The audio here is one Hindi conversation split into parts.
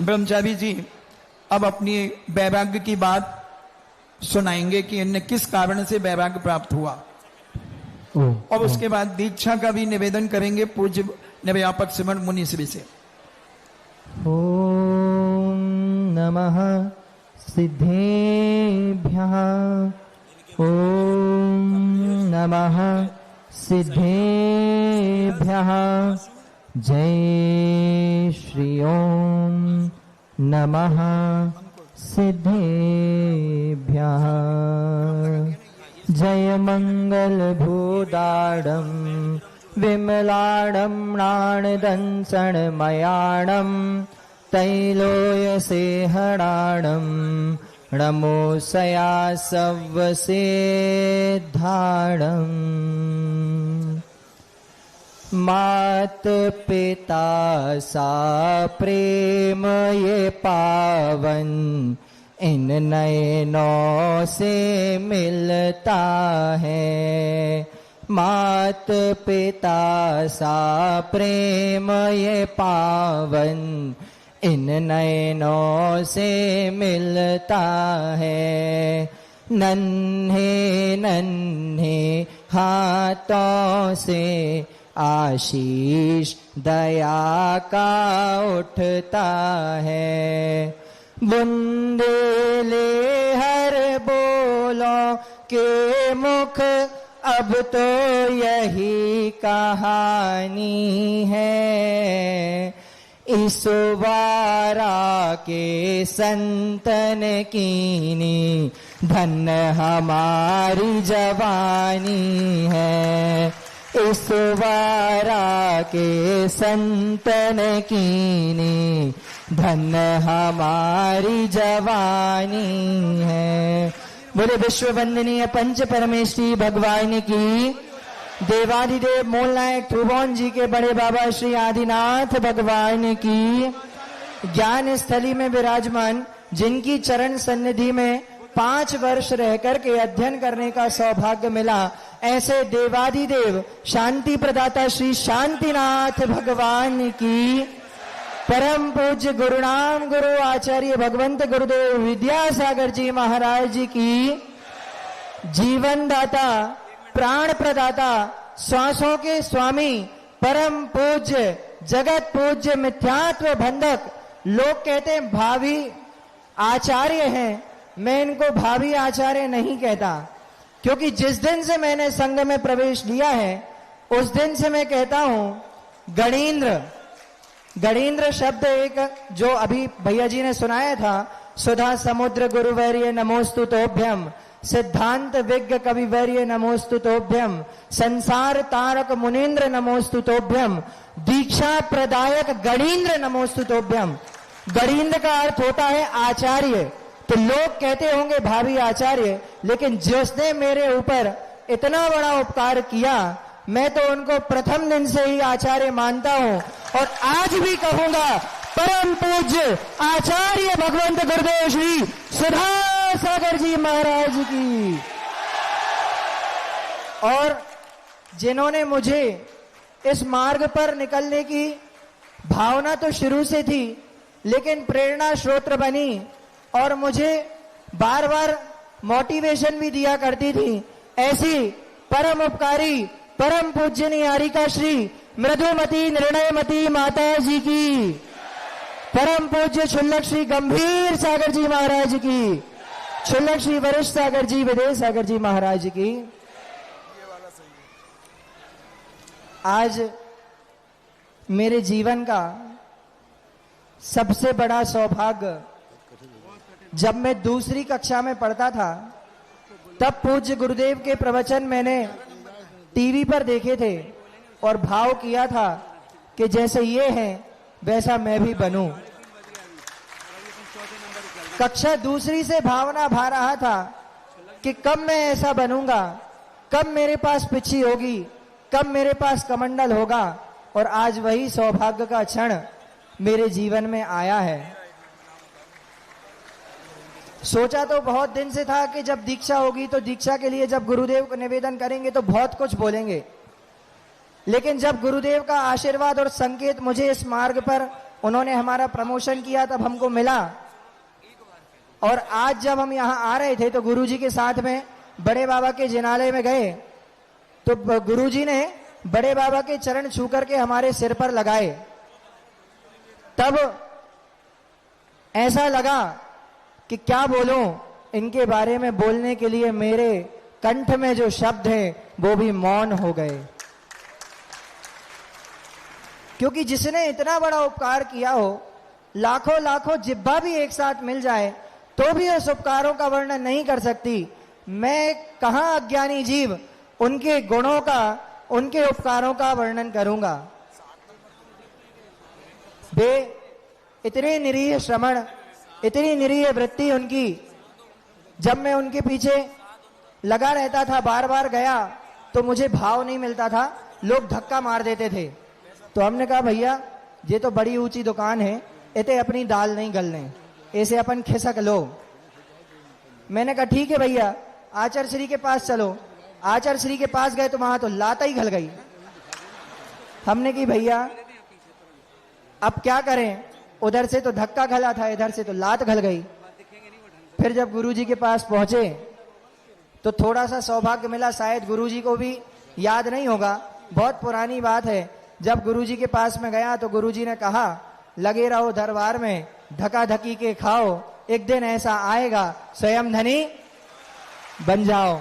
ब्रह्मचारी जी अब अपनी वैराग्य की बात सुनाएंगे कि इन्हें किस कारण से वैराग्य प्राप्त हुआ, और उसके बाद दीक्षा का भी निवेदन करेंगे पूज्य निर्व्यापक श्रवण मुनि श्री से। ओम नमः सिद्धेभ्यः, ओम नमः सिद्धेभ्यः। जय श्री ओम नमः सिद्धेभ्यः। जय मंगल भूदाडं विमलाडं नाणदंसणमयाणं तैलोयसेहडाणं नमो सयासवसेद्धाडम्। मात पिता सा प्रेम ये पावन, इन नयनों से मिलता है। मात पिता सा प्रेम ये पावन, इन नयनों से मिलता है। नन्हे नन्हे हाथों से आशीष दया का उठता है। बुंदेले हर बोलों के मुख, अब तो यही कहानी है। इस वारा के संतन कीनी, धन्य हमारी जवानी है। इस वारा के संतन कीनी, धन्य हमारी जवानी है। बोले विश्व वंदनीय पंच परमेश्वरी भगवान की, देवादिदेव मूल नायक त्रिभुवन जी के बड़े बाबा श्री आदिनाथ भगवान की, ज्ञान स्थली में विराजमान जिनकी चरण सन्निधि में 5 वर्ष रहकर के अध्ययन करने का सौभाग्य मिला, ऐसे देवादिदेव शांति प्रदाता श्री शांतिनाथ भगवान की, परम पूज्य गुरुनाम गुरु आचार्य भगवंत गुरुदेव विद्यासागर जी महाराज जी की, जीवन दाता प्राण प्रदाता श्वासों के स्वामी परम पूज्य जगत पूज्य मिथ्यात्व बंधक, लोग कहते हैं भावी आचार्य हैं, मैं इनको भावी आचार्य नहीं कहता, क्योंकि जिस दिन से मैंने संघ में प्रवेश लिया है उस दिन से मैं कहता हूं गणेंद्र। गणेंद्र शब्द एक जो अभी भैया जी ने सुनाया था, सुधा समुद्र गुरुवर्य नमोस्तु तोभ्यम, सिद्धांत विज्ञ कविवर्य नमोस्तु तोभ्यम, संसार तारक मुनीन्द्र नमोस्तु तोभ्यम, दीक्षा प्रदायक गणेंद्र नमोस्तु तोभ्यम। गणेंद्र का अर्थ होता है आचार्य। तो लोग कहते होंगे भावी आचार्य, लेकिन जिसने मेरे ऊपर इतना बड़ा उपकार किया, मैं तो उनको प्रथम दिन से ही आचार्य मानता हूं, और आज भी कहूंगा परम पूज्य आचार्य भगवंत गुरुदेव श्री सुधा सागर जी महाराज की। और जिन्होंने मुझे इस मार्ग पर निकलने की भावना तो शुरू से थी, लेकिन प्रेरणा स्रोत्र बनी और मुझे बार बार मोटिवेशन भी दिया करती थी, ऐसी परम उपकारी परम पूज्यनीय हारिका श्री मृदुमती निर्णयमती माता जी की, परम पूज्य क्षुल्लक श्री गंभीर सागर जी महाराज की, क्षुल्लक श्री वरिष्ठ सागर जी विदेश सागर जी महाराज की। आज मेरे जीवन का सबसे बड़ा सौभाग्य, जब मैं दूसरी कक्षा में पढ़ता था तब पूज्य गुरुदेव के प्रवचन मैंने टीवी पर देखे थे और भाव किया था कि जैसे ये हैं वैसा मैं भी बनूं। कक्षा दूसरी से भावना भा रहा था कि कब मैं ऐसा बनूंगा, कब मेरे पास पिछी होगी, कब मेरे पास कमंडल होगा, और आज वही सौभाग्य का क्षण मेरे जीवन में आया है। सोचा तो बहुत दिन से था कि जब दीक्षा होगी तो दीक्षा के लिए जब गुरुदेव को निवेदन करेंगे तो बहुत कुछ बोलेंगे, लेकिन जब गुरुदेव का आशीर्वाद और संकेत मुझे इस मार्ग पर उन्होंने हमारा प्रमोशन किया तब हमको मिला। और आज जब हम यहाँ आ रहे थे तो गुरुजी के साथ में बड़े बाबा के जिनालय में गए तो गुरुजी ने बड़े बाबा के चरण छू करके हमारे सिर पर लगाए। तब ऐसा लगा कि क्या बोलूं, इनके बारे में बोलने के लिए मेरे कंठ में जो शब्द हैं वो भी मौन हो गए। क्योंकि जिसने इतना बड़ा उपकार किया हो, लाखों लाखों जिब्बा भी एक साथ मिल जाए तो भी उस उपकारों का वर्णन नहीं कर सकती। मैं कहां अज्ञानी जीव उनके गुणों का, उनके उपकारों का वर्णन करूंगा। वे इतने निरीह श्रमण, इतनी निरीह वृत्ति उनकी, जब मैं उनके पीछे लगा रहता था, बार बार गया तो मुझे भाव नहीं मिलता था, लोग धक्का मार देते थे। तो हमने कहा भैया ये तो बड़ी ऊंची दुकान है, इते अपनी दाल नहीं गलने, ऐसे अपन खिसक लो। मैंने कहा ठीक है भैया, आचार्य श्री के पास चलो। आचार्य श्री के पास गए तो वहां तो लात ही घल गई। हमने की भैया अब क्या करें, उधर से तो धक्का घला था, इधर से तो लात घल गई। फिर जब गुरुजी के पास पहुंचे तो थोड़ा सा सौभाग्य मिला, शायद गुरुजी को भी याद नहीं होगा, बहुत पुरानी बात है। जब गुरुजी के पास में गया तो गुरुजी ने कहा लगे रहो दरबार में, धक्का धक्की के खाओ, एक दिन ऐसा आएगा स्वयं धनी बन जाओ।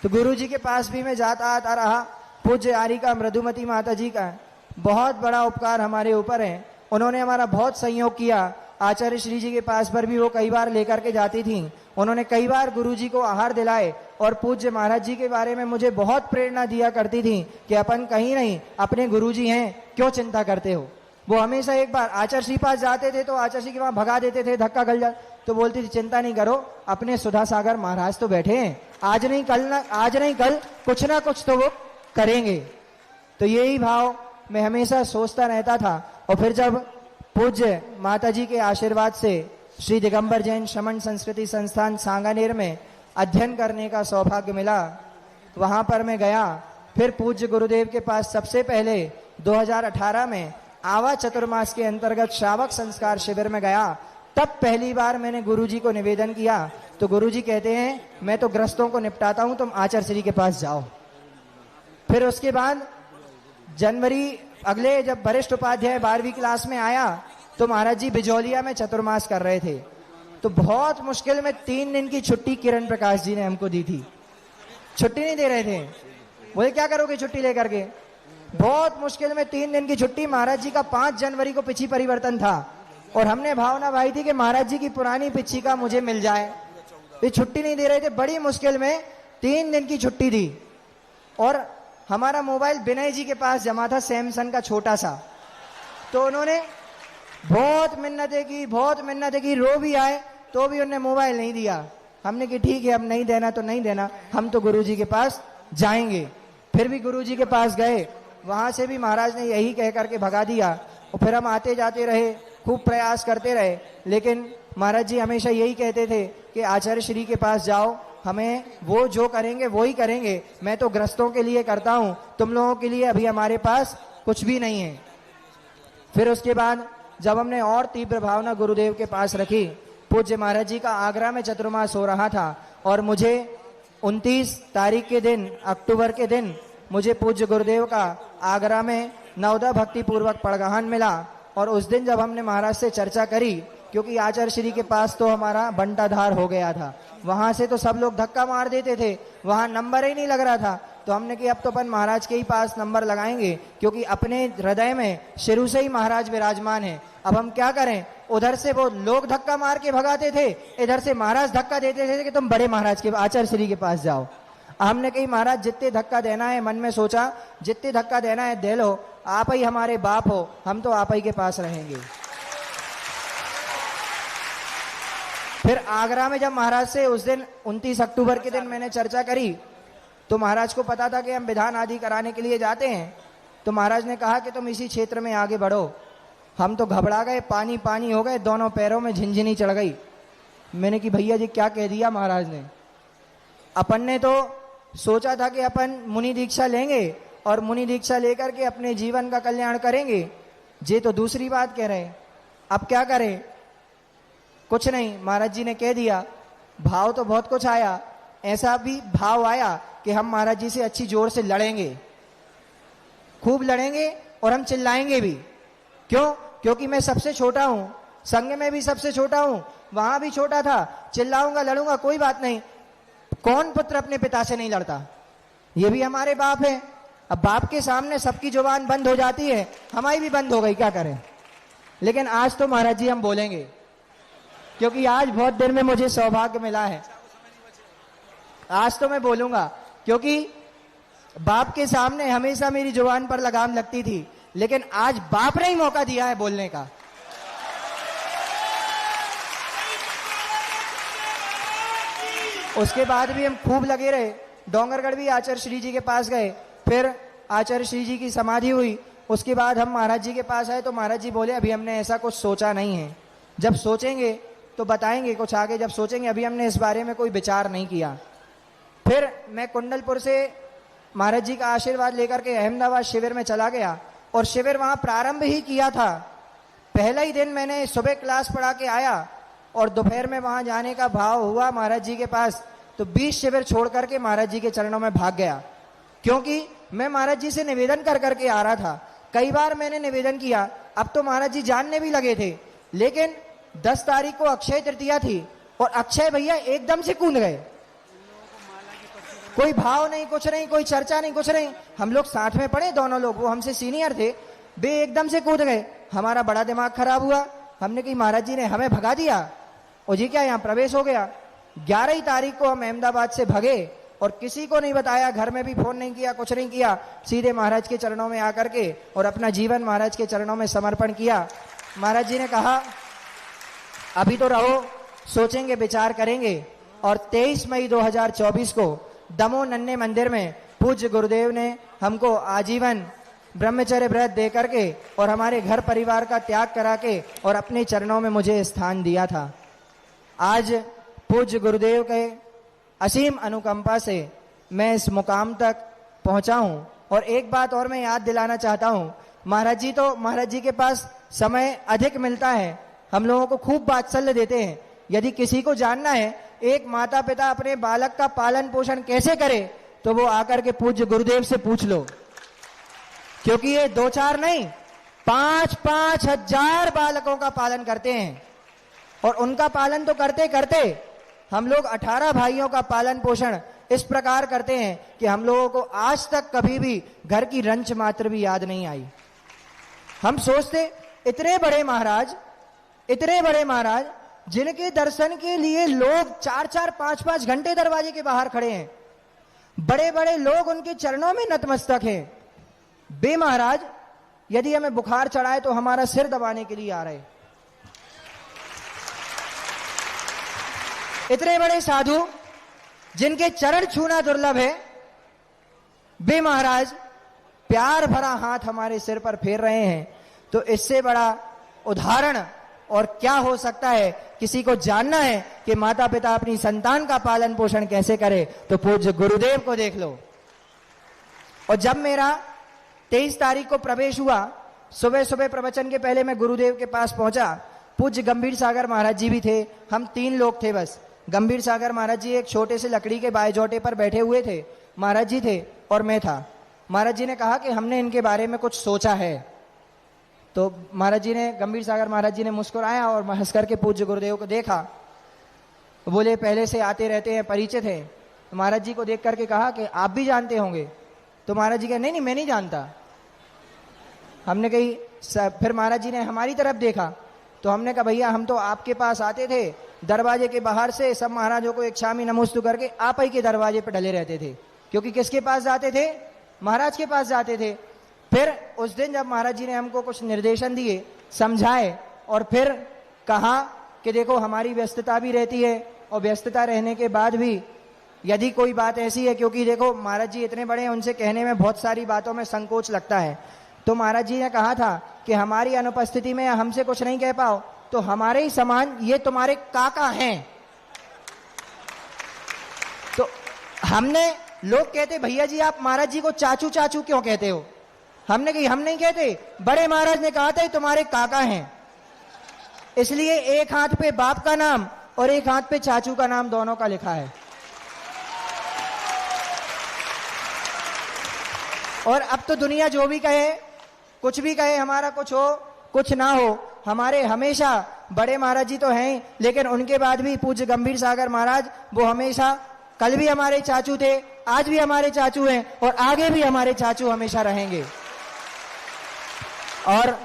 तो गुरुजी के पास भी मैं जाता आता रहा। पूज्य आरिका मृदुमती माता जी का बहुत बड़ा उपकार हमारे ऊपर है, उन्होंने हमारा बहुत सहयोग किया। आचार्य श्री जी के पास पर भी वो कई बार लेकर के जाती थी, उन्होंने कई बार गुरुजी को आहार दिलाए और पूज्य महाराज जी के बारे में मुझे बहुत प्रेरणा दिया करती थी कि अपन कहीं नहीं, अपने गुरुजी हैं, क्यों चिंता करते हो। वो हमेशा एक बार आचार्य श्री पास जाते थे तो आचार्य श्री के वहां भगा देते थे, धक्का गल जा, तो बोलती थी चिंता नहीं करो, अपने सुधा सागर महाराज तो बैठे हैं, आज नहीं कल कुछ ना कुछ तो वो करेंगे। तो यही भाव मैं हमेशा सोचता रहता था। और फिर जब पूज्य माताजी के आशीर्वाद से श्री दिगंबर जैन श्रमण संस्कृति संस्थान सांगानेर में अध्ययन करने का सौभाग्य मिला, वहां पर मैं गया। फिर पूज्य गुरुदेव के पास सबसे पहले 2018 में आवा चतुर्मास के अंतर्गत श्रावक संस्कार शिविर में गया। तब पहली बार मैंने गुरुजी को निवेदन किया तो गुरुजी कहते हैं मैं तो ग्रस्तों को निपटाता हूं, तुम आचार्य श्री के पास जाओ। फिर उसके बाद जनवरी अगले जब वरिष्ठ उपाध्याय 12वीं क्लास में आया तो महाराज जी बिजौलिया में चतुर्मास कर रहे थे, तो बहुत मुश्किल में 3 दिन की छुट्टी किरण प्रकाश जी ने हमको दी थी। छुट्टी नहीं दे रहे थे, बोले क्या करोगे छुट्टी लेकर के। बहुत मुश्किल में 3 दिन की छुट्टी, महाराज जी का 5 जनवरी को पिछी परिवर्तन था और हमने भावना भाई थी कि महाराज जी की पुरानी पिछी का मुझे मिल जाए। ये छुट्टी नहीं दे रहे थे, बड़ी मुश्किल में 3 दिन की छुट्टी दी। और हमारा मोबाइल विनय जी के पास जमा था, सैमसंग का छोटा सा, तो उन्होंने बहुत मिन्नतें की, रो भी आए तो भी उन्होंने मोबाइल नहीं दिया। हमने कि ठीक है अब नहीं देना तो नहीं देना, हम तो गुरुजी के पास जाएंगे। फिर भी गुरुजी के पास गए, वहां से भी महाराज ने यही कह करके भगा दिया। और फिर हम आते जाते रहे, खूब प्रयास करते रहे, लेकिन महाराज जी हमेशा यही कहते थे कि आचार्य श्री के पास जाओ, हमें वो जो करेंगे वो ही करेंगे, मैं तो ग्रस्तों के लिए करता हूं, तुम लोगों के लिए अभी हमारे पास कुछ भी नहीं है। फिर उसके बाद जब हमने और तीव्र भावना गुरुदेव के पास रखी, पूज्य महाराज जी का आगरा में चतुर्मास हो रहा था और मुझे 29 तारीख के दिन, अक्टूबर के दिन, मुझे पूज्य गुरुदेव का आगरा में नवदा भक्ति पूर्वक पड़गहन मिला। और उस दिन जब हमने महाराज से चर्चा करी, क्योंकि आचार्य श्री के पास तो हमारा बंटाधार हो गया था, वहां से तो सब लोग धक्का मार देते थे, वहां नंबर ही नहीं लग रहा था, तो हमने कि अब तो अपन महाराज के ही पास नंबर लगाएंगे, क्योंकि अपने हृदय में शुरू से ही महाराज विराजमान है। अब हम क्या करें, उधर से वो लोग धक्का मार के भगाते थे, इधर से महाराज धक्का देते थे कि तुम बड़े महाराज के आचार्य श्री के पास जाओ। हमने कही महाराज जितने धक्का देना है, मन में सोचा जितने धक्का देना है दे लो, आप ही हमारे बाप हो, हम तो आप ही के पास रहेंगे। फिर आगरा में जब महाराज से उस दिन 29 अक्टूबर के दिन मैंने चर्चा करी, तो महाराज को पता था कि हम विधान आदि कराने के लिए जाते हैं, तो महाराज ने कहा कि तुम इसी क्षेत्र में आगे बढ़ो। हम तो घबरा गए, पानी पानी हो गए, दोनों पैरों में झिनझिनी चढ़ गई। मैंने कि भैया जी क्या कह दिया महाराज ने। अपन ने तो सोचा था कि अपन मुनि दीक्षा लेंगे और मुनि दीक्षा लेकर के अपने जीवन का कल्याण करेंगे, ये तो दूसरी बात कह रहे। अब क्या करें? कुछ नहीं, महाराज जी ने कह दिया। भाव तो बहुत कुछ आया, ऐसा भी भाव आया कि हम महाराज जी से अच्छी जोर से लड़ेंगे, खूब लड़ेंगे और हम चिल्लाएंगे भी। क्यों? क्योंकि मैं सबसे छोटा हूं, संघ में भी सबसे छोटा हूं, वहां भी छोटा था। चिल्लाऊंगा, लड़ूंगा, कोई बात नहीं। कौन पुत्र अपने पिता से नहीं लड़ता? ये भी हमारे बाप है। अब बाप के सामने सबकी जुबान बंद हो जाती है, हमारी भी बंद हो गई, क्या करें? लेकिन आज तो महाराज जी हम बोलेंगे, क्योंकि आज बहुत दिन में मुझे सौभाग्य मिला है। आज तो मैं बोलूंगा, क्योंकि बाप के सामने हमेशा मेरी जुबान पर लगाम लगती थी, लेकिन आज बाप ने ही मौका दिया है बोलने का। उसके बाद भी हम खूब लगे रहे। डोंगरगढ़ भी आचार्य श्री जी के पास गए, फिर आचार्य श्री जी की समाधि हुई। उसके बाद हम महाराज जी के पास आए तो महाराज जी बोले अभी हमने ऐसा कुछ सोचा नहीं है, जब सोचेंगे तो बताएंगे कुछ आगे, जब सोचेंगे, अभी हमने इस बारे में कोई विचार नहीं किया। फिर मैं कुंडलपुर से महाराज जी का आशीर्वाद लेकर के अहमदाबाद शिविर में चला गया और शिविर वहां प्रारंभ ही किया था। पहला ही दिन मैंने सुबह क्लास पढ़ा के आया और दोपहर में वहां जाने का भाव हुआ महाराज जी के पास, तो 20 शिविर छोड़ करके महाराज जी के चरणों में भाग गया। क्योंकि मैं महाराज जी से निवेदन कर करके आ रहा था। कई बार मैंने निवेदन किया, अब तो महाराज जी जानने भी लगे थे, लेकिन 10 तारीख को अक्षय तृतीया थी और अक्षय भैया एकदम से कूद गए। कोई भाव नहीं, कुछ नहीं, कोई चर्चा नहीं, कुछ नहीं। हम लोग साथ में पढ़े दोनों लोग, वो हमसे सीनियर थे, वे एकदम से कूद गए। हमारा बड़ा दिमाग खराब हुआ। हमने कही महाराज जी ने हमें भगा दिया और जी क्या यहाँ प्रवेश हो गया। 11 तारीख को हम अहमदाबाद से भगे और किसी को नहीं बताया, घर में भी फोन नहीं किया, कुछ नहीं किया, सीधे महाराज के चरणों में आकर के और अपना जीवन महाराज के चरणों में समर्पण किया। महाराज जी ने कहा अभी तो रहो, सोचेंगे, विचार करेंगे। और 23 मई 2024 को दमोह नन्हे मंदिर में पूज्य गुरुदेव ने हमको आजीवन ब्रह्मचर्य व्रत दे करके और हमारे घर परिवार का त्याग करा के और अपने चरणों में मुझे स्थान दिया था। आज पूज्य गुरुदेव के असीम अनुकंपा से मैं इस मुकाम तक पहुंचा हूं। और एक बात और मैं याद दिलाना चाहता हूं, महाराज जी के पास समय अधिक मिलता है, हम लोगों को खूब वात्सल्य देते हैं। यदि किसी को जानना है एक माता पिता अपने बालक का पालन पोषण कैसे करे, तो वो आकर के पूज्य गुरुदेव से पूछ लो, क्योंकि ये 2-4 नहीं, 5-5 हजार बालकों का पालन करते हैं। और उनका पालन तो करते करते हम लोग 18 भाइयों का पालन पोषण इस प्रकार करते हैं कि हम लोगों को आज तक कभी भी घर की रंच मात्र भी याद नहीं आई। हम सोचते इतने बड़े महाराज जिनके दर्शन के लिए लोग 4-4, 5-5 घंटे दरवाजे के बाहर खड़े हैं, बड़े बड़े लोग उनके चरणों में नतमस्तक हैं। बे महाराज यदि हमें बुखार चढ़ाए तो हमारा सिर दबाने के लिए आ रहे। इतने बड़े साधु जिनके चरण छूना दुर्लभ है, बे महाराज प्यार भरा हाथ हमारे सिर पर फेर रहे हैं। तो इससे बड़ा उदाहरण और क्या हो सकता है? किसी को जानना है कि माता पिता अपनी संतान का पालन पोषण कैसे करे, तो पूज्य गुरुदेव को देख लो। और जब मेरा 23 तारीख को प्रवेश हुआ, सुबह सुबह प्रवचन के पहले मैं गुरुदेव के पास पहुंचा। पूज्य गंभीर सागर महाराज जी भी थे, हम 3 लोग थे बस। गंभीर सागर महाराज जी एक छोटे से लकड़ी के बाएजोटे पर बैठे हुए थे, महाराज जी थे और मैं था। महाराज जी ने कहा कि हमने इनके बारे में कुछ सोचा है। तो महाराज जी ने, गंभीर सागर महाराज जी ने मुस्कुराया और हंस करके पूज्य गुरुदेव को देखा। बोले पहले से आते रहते हैं, परिचित है। तो महाराज जी को देख करके कहा कि आप भी जानते होंगे। तो महाराज जी कहे नहीं मैं नहीं जानता। हमने कही फिर महाराज जी ने हमारी तरफ देखा तो हमने कहा भैया हम तो आपके पास आते थे, दरवाजे के बाहर से सब महाराजों को एक शामी नमोस्तु करके आप ही के दरवाजे पर डले रहते थे, क्योंकि किसके पास जाते थे? महाराज के पास जाते थे। फिर उस दिन जब महाराज जी ने हमको कुछ निर्देशन दिए, समझाए और फिर कहा कि देखो हमारी व्यस्तता भी रहती है और व्यस्तता रहने के बाद भी यदि कोई बात ऐसी है, क्योंकि देखो महाराज जी इतने बड़े हैं, उनसे कहने में बहुत सारी बातों में संकोच लगता है। तो महाराज जी ने कहा था कि हमारी अनुपस्थिति में हमसे कुछ नहीं कह पाओ तो हमारे ही समान ये तुम्हारे काका हैं। तो हमने, लोग कहते भैया जी आप महाराज जी को चाचू चाचू क्यों कहते हो? हमने कही, हम नहीं कहते, बड़े महाराज ने कहा था तुम्हारे काका हैं, इसलिए एक हाथ पे बाप का नाम और एक हाथ पे चाचू का नाम दोनों का लिखा है। और अब तो दुनिया जो भी कहे, कुछ भी कहे, हमारा कुछ हो कुछ ना हो, हमारे हमेशा बड़े महाराज जी तो हैं, लेकिन उनके बाद भी पूज्य गंभीर सागर महाराज, वो हमेशा, कल भी हमारे चाचू थे, आज भी हमारे चाचू हैं और आगे भी हमारे चाचू हमेशा रहेंगे। और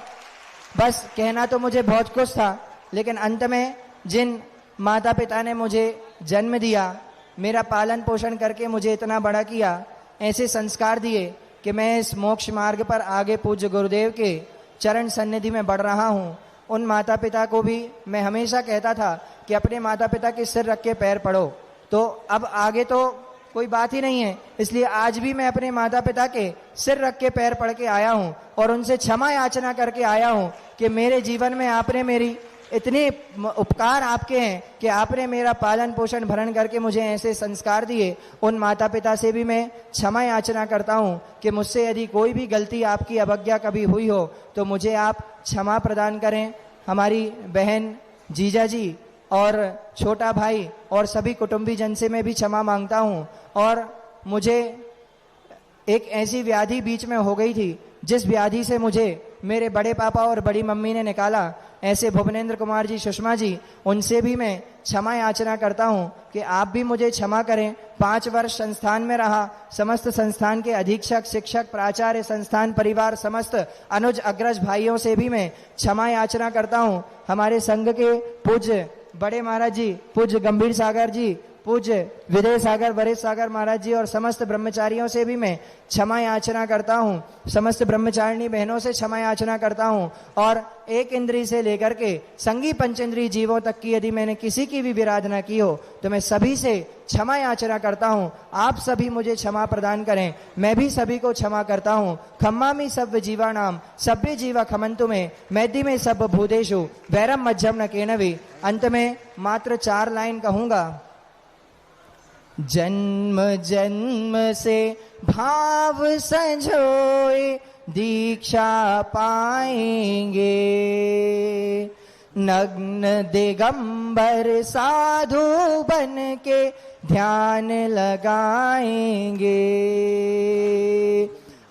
बस कहना तो मुझे बहुत कुछ था, लेकिन अंत में जिन माता पिता ने मुझे जन्म दिया, मेरा पालन पोषण करके मुझे इतना बड़ा किया, ऐसे संस्कार दिए कि मैं इस मोक्ष मार्ग पर आगे पूज्य गुरुदेव के चरण सन्निधि में बढ़ रहा हूँ, उन माता पिता को भी मैं हमेशा कहता था कि अपने माता पिता के सिर रख के पैर पड़ो। तो अब आगे तो कोई बात ही नहीं है, इसलिए आज भी मैं अपने माता पिता के सिर रख के पैर पड़ के आया हूँ और उनसे क्षमा याचना करके आया हूँ कि मेरे जीवन में आपने मेरी इतने उपकार आपके हैं कि आपने मेरा पालन पोषण भरण करके मुझे ऐसे संस्कार दिए। उन माता पिता से भी मैं क्षमा याचना करता हूँ कि मुझसे यदि कोई भी गलती, आपकी अवज्ञा कभी हुई हो तो मुझे आप क्षमा प्रदान करें। हमारी बहन, जीजा जी और छोटा भाई और सभी कुटुंबी जन से मैं भी क्षमा मांगता हूँ। और मुझे एक ऐसी व्याधि बीच में हो गई थी जिस व्याधि से मुझे मेरे बड़े पापा और बड़ी मम्मी ने निकाला, ऐसे भुवनेंद्र कुमार जी, सुषमा जी, उनसे भी मैं क्षमा याचना करता हूं कि आप भी मुझे क्षमा करें। 5 वर्ष संस्थान में रहा, समस्त संस्थान के अधीक्षक, शिक्षक, प्राचार्य, संस्थान परिवार, समस्त अनुज अग्रज भाइयों से भी मैं क्षमा याचना करता हूं। हमारे संघ के पूज्य बड़े महाराज जी, पूज्य गंभीर सागर जी, पूज्य विदय सागर, वरिष्ठ सागर महाराज जी और समस्त ब्रह्मचारियों से भी मैं क्षमा याचना करता हूँ। समस्त ब्रह्मचारिणी बहनों से क्षमा याचना करता हूँ। और एक इंद्री से लेकर के संगी पंचेंद्री जीवों तक की यदि मैंने किसी की भी विराधना की हो तो मैं सभी से क्षमा याचना करता हूँ। आप सभी मुझे क्षमा प्रदान करें, मैं भी सभी को क्षमा करता हूँ। खम्मामि सव्य जीवानाम सभ्य जीवा खमंतु में मैदी में सब भूतेषु वैरम मज्जम न केनवी। अंत में मात्र 4 लाइन कहूंगा। जन्म जन्म से भाव संजोए दीक्षा पाएंगे, नग्न दिगंबर साधु बन के ध्यान लगाएंगे।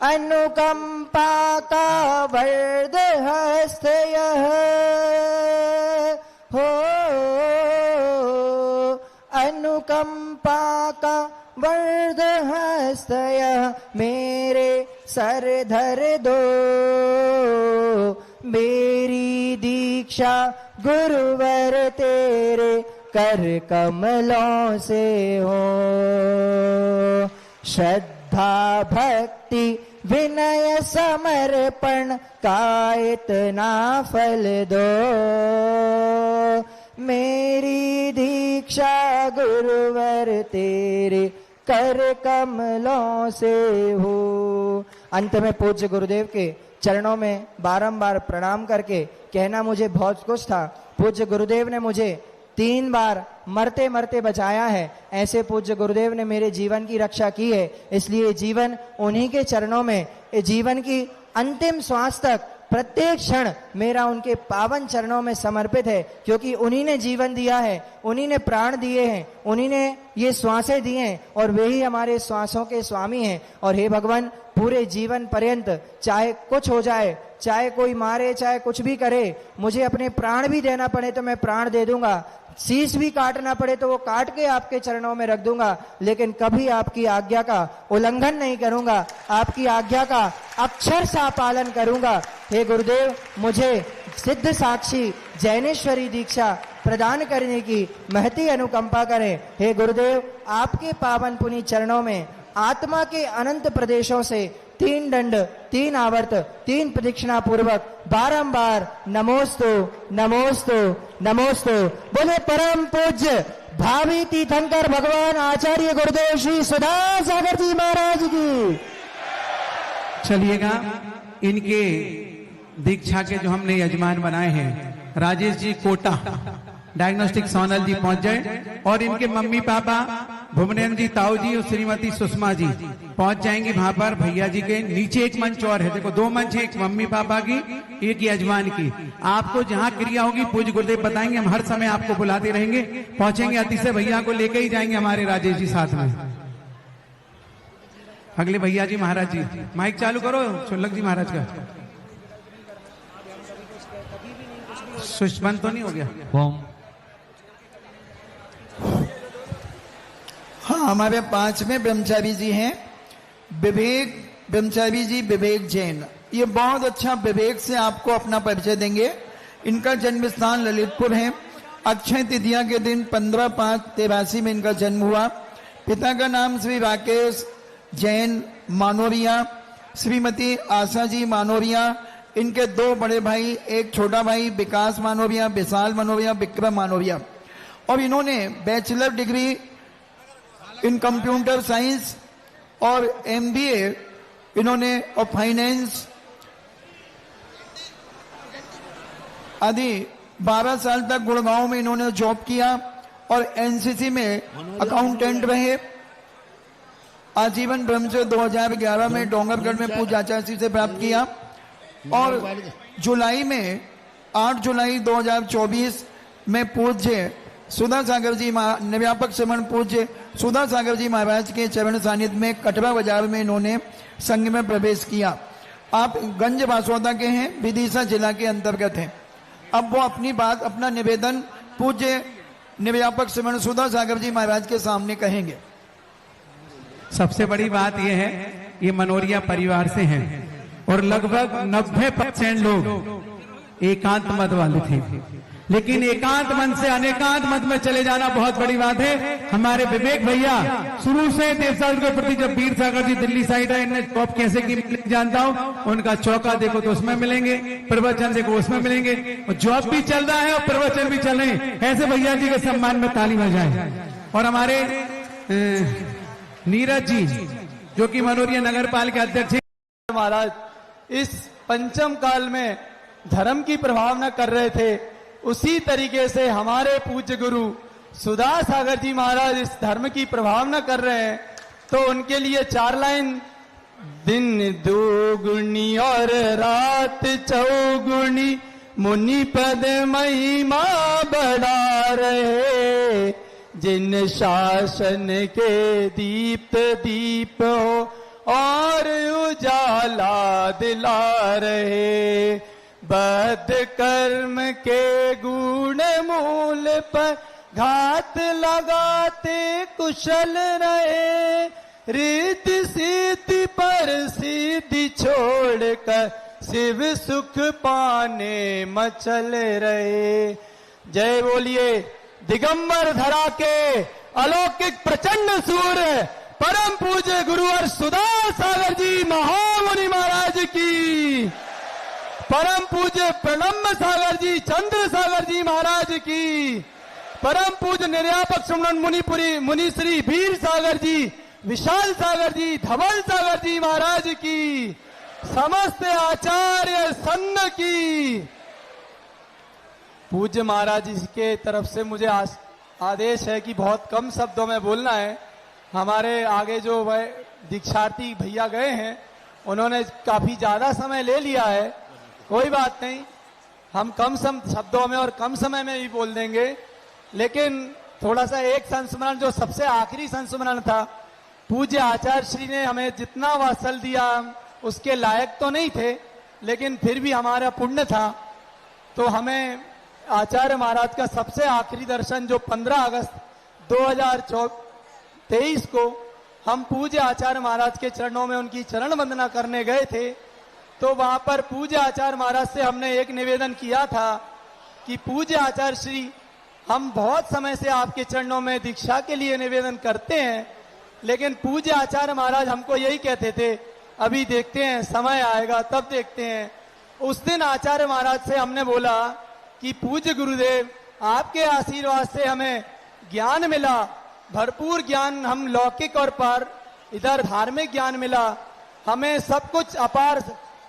अनुकंपा का वरद हस्त यह हो, अनुकंपा का वरद हस्त यह मेरे सर धर दो। मेरी दीक्षा गुरुवर तेरे कर कमलों से हो। श्रद्धा भक्ति विनय समर्पण का इतना फल दो। मेरी दीक्षा गुरुवर तेरे कर कमलों से हो। अंत में पूज्य गुरुदेव के चरणों में बारंबार प्रणाम करके कहना मुझे बहुत कुछ था। पूज्य गुरुदेव ने मुझे 3 बार मरते मरते बचाया है, ऐसे पूज्य गुरुदेव ने मेरे जीवन की रक्षा की है। इसलिए जीवन उन्हीं के चरणों में, जीवन की अंतिम श्वास तक प्रत्येक क्षण मेरा उनके पावन चरणों में समर्पित है, क्योंकि उन्हीं ने जीवन दिया है, उन्हीं ने प्राण दिए हैं, उन्हीं ने ये श्वासें दी हैं और वे ही हमारे श्वासों के स्वामी हैं। और हे भगवान, पूरे जीवन पर्यंत चाहे कुछ हो जाए, चाहे कोई मारे, चाहे कुछ भी करे, मुझे अपने प्राण भी देना पड़े तो मैं प्राण दे दूंगा, शीश भी काटना पड़े तो वो काट के आपके चरणों में रख दूंगा, लेकिन कभी आपकी आज्ञा का उल्लंघन नहीं करूंगा, आपकी आज्ञा का अक्षरशः पालन करूंगा। हे गुरुदेव, मुझे सिद्ध साक्षी जैनेश्वरी दीक्षा प्रदान करने की महती अनुकंपा करें। हे गुरुदेव, आपके पावन पुनी चरणों में आत्मा के अनंत प्रदेशों से 3 दंड, 3 आवर्त, 3 प्रदक्षिणा पूर्वक बारंबार नमोस्तु नमोस्तु नमोस्तु बोले परम पूज्य भावी तीर्थंकर भगवान आचार्य गुरुदेव श्री सुधा सागर जी महाराज की। चलिएगा, इनके दीक्षा के जो हमने यजमान बनाए हैं, राजेश जी कोटा डायग्नोस्टिक सोनल जी पहुंच जाए और इनके मम्मी पापा भुवनेन्द्र जी, ताऊ जी और श्रीमती सुषमा जी पहुंच जाएंगे वहां पर। भैया जी के नीचे एक मंच और है, देखो 2 मंच है, एक मम्मी पापा की, एक यजमान की। आपको जहां क्रिया होगी पूज्य गुरुदेव बताएंगे, हम हर समय आपको बुलाते रहेंगे। पहुंचेंगे अतिशय भैया को लेके ही जाएंगे हमारे राजेश जी साथ में। अगले भैया जी महाराज जी, माइक चालू करो शुल्लक जी महाराज का। स्विच बंद तो नहीं हो गया? हाँ, हमारे 5वें ब्रह्मचारी जी हैं विवेक ब्रह्मचारी जी, विवेक जैन। ये बहुत अच्छा विवेक से आपको अपना परिचय देंगे। इनका जन्म स्थान ललितपुर है। अक्षय तृतीया के दिन 15/5/83 में इनका जन्म हुआ। पिता का नाम श्री राकेश जैन मानोरिया, श्रीमती आशा जी मानोरिया। इनके 2 बड़े भाई, एक छोटा भाई विकास मानोरिया, विशाल मानोरिया, विक्रम मानोरिया। और इन्होंने bachelor degree in computer science और MBA इन्होंने और फाइनेंस आदि 12 साल तक गुड़गांव में इन्होंने जॉब किया और NCC में अकाउंटेंट रहे। आजीवन ब्रह्मचर्य 2011 में डोंगरगढ़ में पूज्य आचार्य श्री से प्राप्त किया और जुलाई में 8 जुलाई 2024 में पूज्य सुधा सागर जी निर्व्यापक श्रमण पूज्य सुधा सागर जी महाराज के चरण सानिध्य में कटरा बाजार में इन्होंने संघ में प्रवेश किया। आप गंज बासोदा के हैं, विदिशा जिला के अंतर्गत हैं। अब वो अपनी बात, अपना निवेदन पूज्य निर्व्यापक श्रमण सुधा सागर जी महाराज के सामने कहेंगे। सबसे बड़ी बात यह है, ये मनोरिया परिवार से हैं और लगभग 90% लोग एकांत मत वाले थे, लेकिन एकांत मन से अनेकांत मत में चले जाना बहुत बड़ी बात है। हमारे विवेक भैया शुरू से देवसागर के प्रति, जब वीर सागर जी दिल्ली साइड है, इन्हें टॉप कैसे की जानता हूँ, उनका चौका देखो तो उसमें मिलेंगे, प्रवचन देखो उसमें मिलेंगे, जॉब भी चल रहा है और प्रवचन भी चल रहे हैं। ऐसे भैया जी के सम्मान में ताली बजाएं। और हमारे नीरज जी जो कि मनोरिया नगर पालिका के अध्यक्ष महाराज, इस पंचम काल में धर्म की प्रभावना कर रहे थे, उसी तरीके से हमारे पूज्य गुरु सुधा सागर जी महाराज इस धर्म की प्रभावना कर रहे हैं। तो उनके लिए 4 लाइन। दिन दोगुनी और रात चौगुनी, मुनि पद महिमा बढ़ा रहे, जिन शासन के दीप्त दीप हो और उजाला दिला रहे, बद कर्म के गुण मूल पर घात लगाते कुशल रहे, रिद्धि सिद्धि पर सिद्धि छोड़कर शिव सुख पाने मचल रहे। जय बोलिए दिगंबर धरा के अलौकिक प्रचंड सूर्य परम पूज्य गुरुवर सुधा सागर जी महामुनि महाराज की, परम पूज्य प्रणम्य सागर जी चंद्र सागर जी महाराज की, परम पूज्य निर्व्यापक श्रमण मुनि श्री वीर सागर जी, विशाल सागर जी, धवल सागर जी महाराज की, समस्त आचार्य सन्न की। पूज्य महाराज जी के तरफ से मुझे आदेश है कि बहुत कम शब्दों में बोलना है। हमारे आगे जो वह दीक्षार्थी भैया गए हैं, उन्होंने काफी ज्यादा समय ले लिया है। कोई बात नहीं, हम कम शब्दों में और कम समय में भी बोल देंगे। लेकिन थोड़ा सा एक संस्मरण, जो सबसे आखिरी संस्मरण था, पूज्य आचार्य श्री ने हमें जितना वात्सल दिया, उसके लायक तो नहीं थे, लेकिन फिर भी हमारा पुण्य था। तो हमें आचार्य महाराज का सबसे आखिरी दर्शन, जो 15 अगस्त 2023 को हम पूज्य आचार्य महाराज के चरणों में उनकी चरण वंदना करने गए थे, तो वहां पर पूज्य आचार्य महाराज से हमने एक निवेदन किया था कि पूज्य आचार्य श्री, हम बहुत समय से आपके चरणों में दीक्षा के लिए निवेदन करते हैं, लेकिन पूज्य आचार्य महाराज हमको यही कहते थे, अभी देखते हैं, समय आएगा तब देखते हैं। उस दिन आचार्य महाराज से हमने बोला कि पूज्य गुरुदेव, आपके आशीर्वाद से हमें ज्ञान मिला, भरपूर ज्ञान, हम लौकिक और पार इधर धार्मिक ज्ञान मिला, हमें सब कुछ अपार,